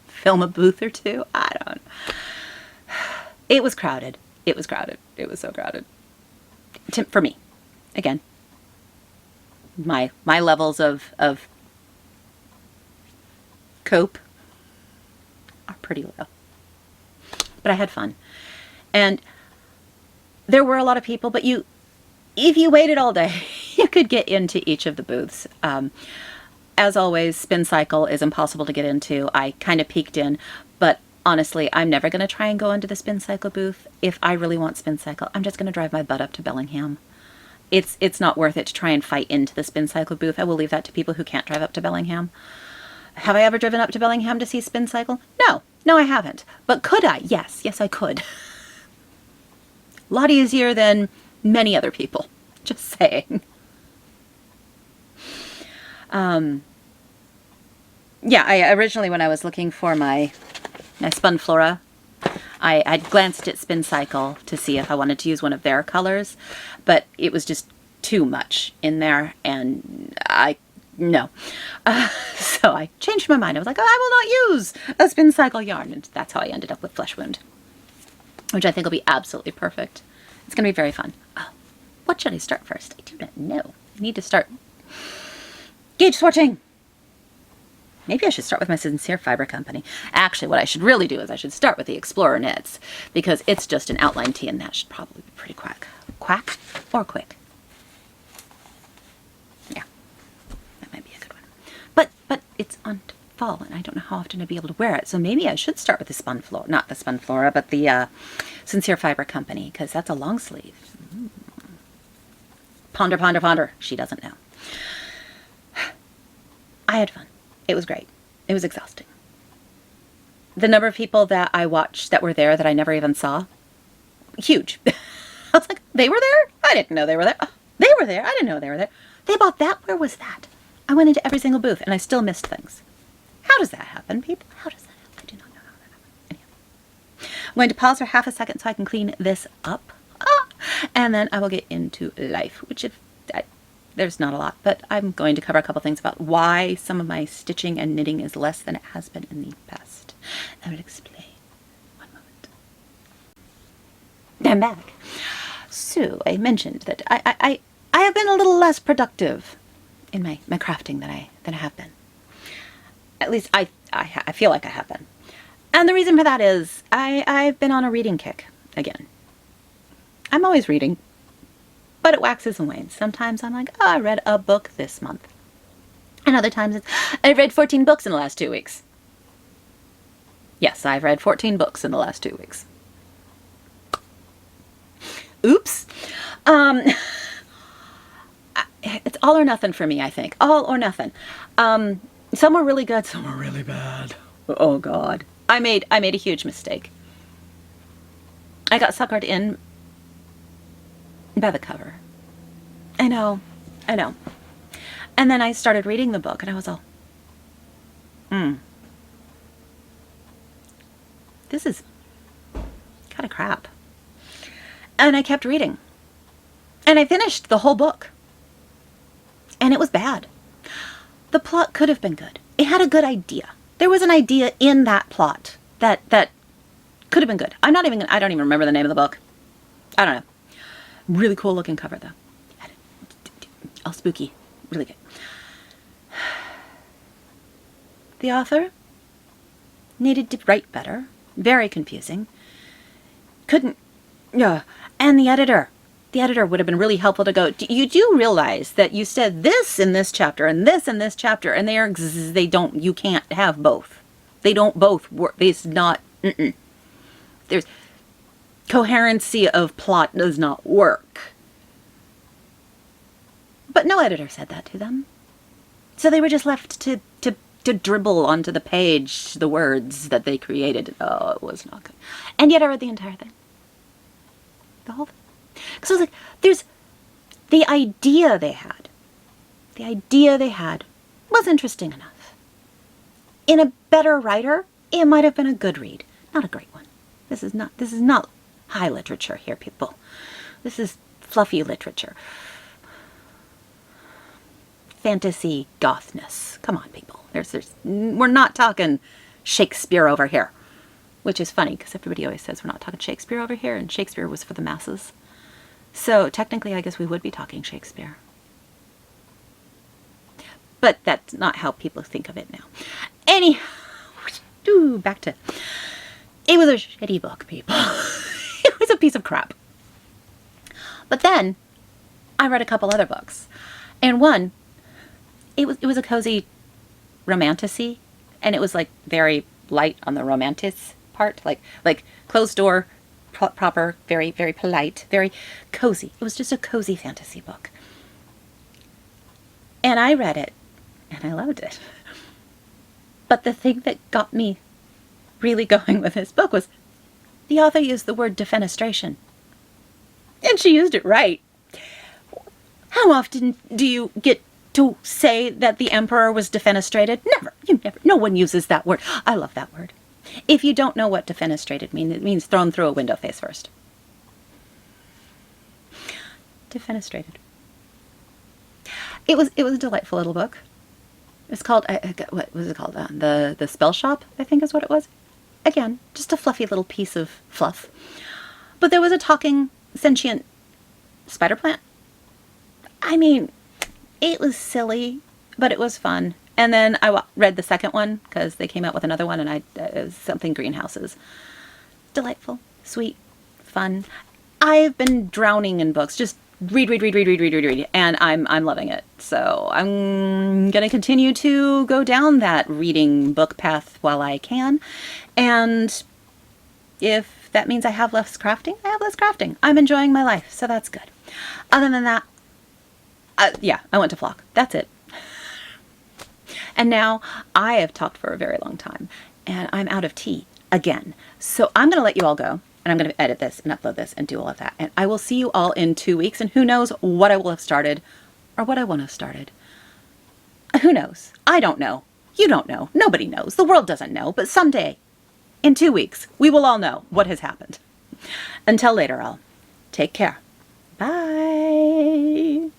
film a booth or two, I don't know. It was crowded. It was crowded. It was so crowded. For me, again. My levels of cope are pretty low. But I had fun. And there were a lot of people, but if you waited all day, you could get into each of the booths. As always, Spin Cycle is impossible to get into. I kind of peeked in, but honestly, I'm never going to try and go into the Spin Cycle booth. If I really want Spin Cycle, I'm just going to drive my butt up to Bellingham. It's not worth it to try and fight into the Spin Cycle booth. I will leave that to people who can't drive up to Bellingham. Have I ever driven up to Bellingham to see Spin Cycle? No, I haven't. But could I? Yes, I could. A lot easier than many other people. Just saying. Yeah, I originally, when I was looking for my Spun Flora, I glanced at Spin Cycle to see if I wanted to use one of their colors, but it was just too much in there, and no. So I changed my mind. I was like, oh, I will not use a Spin Cycle yarn, and that's how I ended up with Flesh Wound, which I think will be absolutely perfect. It's going to be very fun. Oh, what should I start first? I do not know. I need to start gauge swatching. Maybe I should start with my Sincere Fiber Company. Actually, what I should really do is I should start with the Explorer Knits, because it's just an outline tee, and that should probably be pretty quick. Quack or quick? Yeah, that might be a good one. But on to fall, and I don't know how often I'd be able to wear it. So maybe I should start with the Spun Flora, not the Spun Flora, but the Sincere Fiber Company, because that's a long sleeve. Ponder, ponder, ponder. She doesn't know. I had fun. It was great. It was exhausting. The number of people that I watched that were there that I never even saw, huge. I was like, they were there? I didn't know they were there. Oh, they were there. I didn't know they were there. They bought that? Where was that? I went into every single booth and I still missed things. How does that happen, people? How does that happen? I do not know how that happens. Anyhow. I'm going to pause for half a second so I can clean this up. And then I will get into life, which there's not a lot, but I'm going to cover a couple things about why some of my stitching and knitting is less than it has been in the past. I will explain. One moment. I'm back. So I mentioned that I have been a little less productive in my crafting than I have been. At least I feel like I have been. And the reason for that is I've been on a reading kick again. I'm always reading, but it waxes and wanes. Sometimes I'm like, oh, I read a book this month. And other times it's, I've read 14 books in the last 2 weeks. Yes, I've read 14 books in the last 2 weeks. Oops. It's all or nothing for me, I think. All or nothing. Some were really good, some were really bad. Oh God. I made a huge mistake. I got suckered in by the cover. I know. And then I started reading the book and I was all, this is kind of crap. And I kept reading. And I finished the whole book. And it was bad. The plot could have been good. It had a good idea. There was an idea in that plot that could have been good. I don't even remember the name of the book. I don't know. Really cool looking cover though. All spooky. Really good. The author needed to write better. Very confusing. Couldn't. Yeah. And the editor. The editor would have been really helpful to go, you do realize that you said this in this chapter and this in this chapter, and you can't have both. They don't both work. It's not, There's coherency of plot does not work. But no editor said that to them. So they were just left to dribble onto the page the words that they created. Oh, it was not good. And yet I read the entire thing. The whole thing. Because I was like, there's the idea they had. The idea they had was interesting enough. In a better writer, it might have been a good read. Not a great one. This is not high literature here, people. This is fluffy literature. Fantasy gothness. Come on, people. We're not talking Shakespeare over here. Which is funny, because everybody always says we're not talking Shakespeare over here, and Shakespeare was for the masses. So technically, I guess we would be talking Shakespeare. But that's not how people think of it now. Anyhow, back to... It was a shitty book, people. It was a piece of crap. But then, I read a couple other books. And one, it was a cozy romantasy, and it was like very light on the romantic part, like closed door, proper, very, very polite, very cozy. It was just a cozy fantasy book. And I read it, and I loved it. But the thing that got me really going with this book was the author used the word defenestration. And she used it right. How often do you get to say that the emperor was defenestrated? Never. No one uses that word. I love that word. If you don't know what defenestrated means, it means thrown through a window face first. Defenestrated. It was a delightful little book. It's called, what was it called? The Spell Shop, I think is what it was. Again, just a fluffy little piece of fluff. But there was a talking, sentient spider plant. I mean, it was silly, but it was fun. And then I read the second one, because they came out with another one, and it was something greenhouses. Delightful, sweet, fun. I've been drowning in books, just read, and I'm loving it. So I'm gonna continue to go down that reading book path while I can, and if that means I have less crafting, I have less crafting. I'm enjoying my life, so that's good. Other than that, yeah, I went to Flock. That's it. And now I have talked for a very long time, and I'm out of tea again. So I'm going to let you all go, and I'm going to edit this and upload this and do all of that. And I will see you all in 2 weeks, and who knows what I will have started or what I won't have started. Who knows? I don't know. You don't know. Nobody knows. The world doesn't know. But someday, in 2 weeks, we will all know what has happened. Until later, all. Take care. Bye.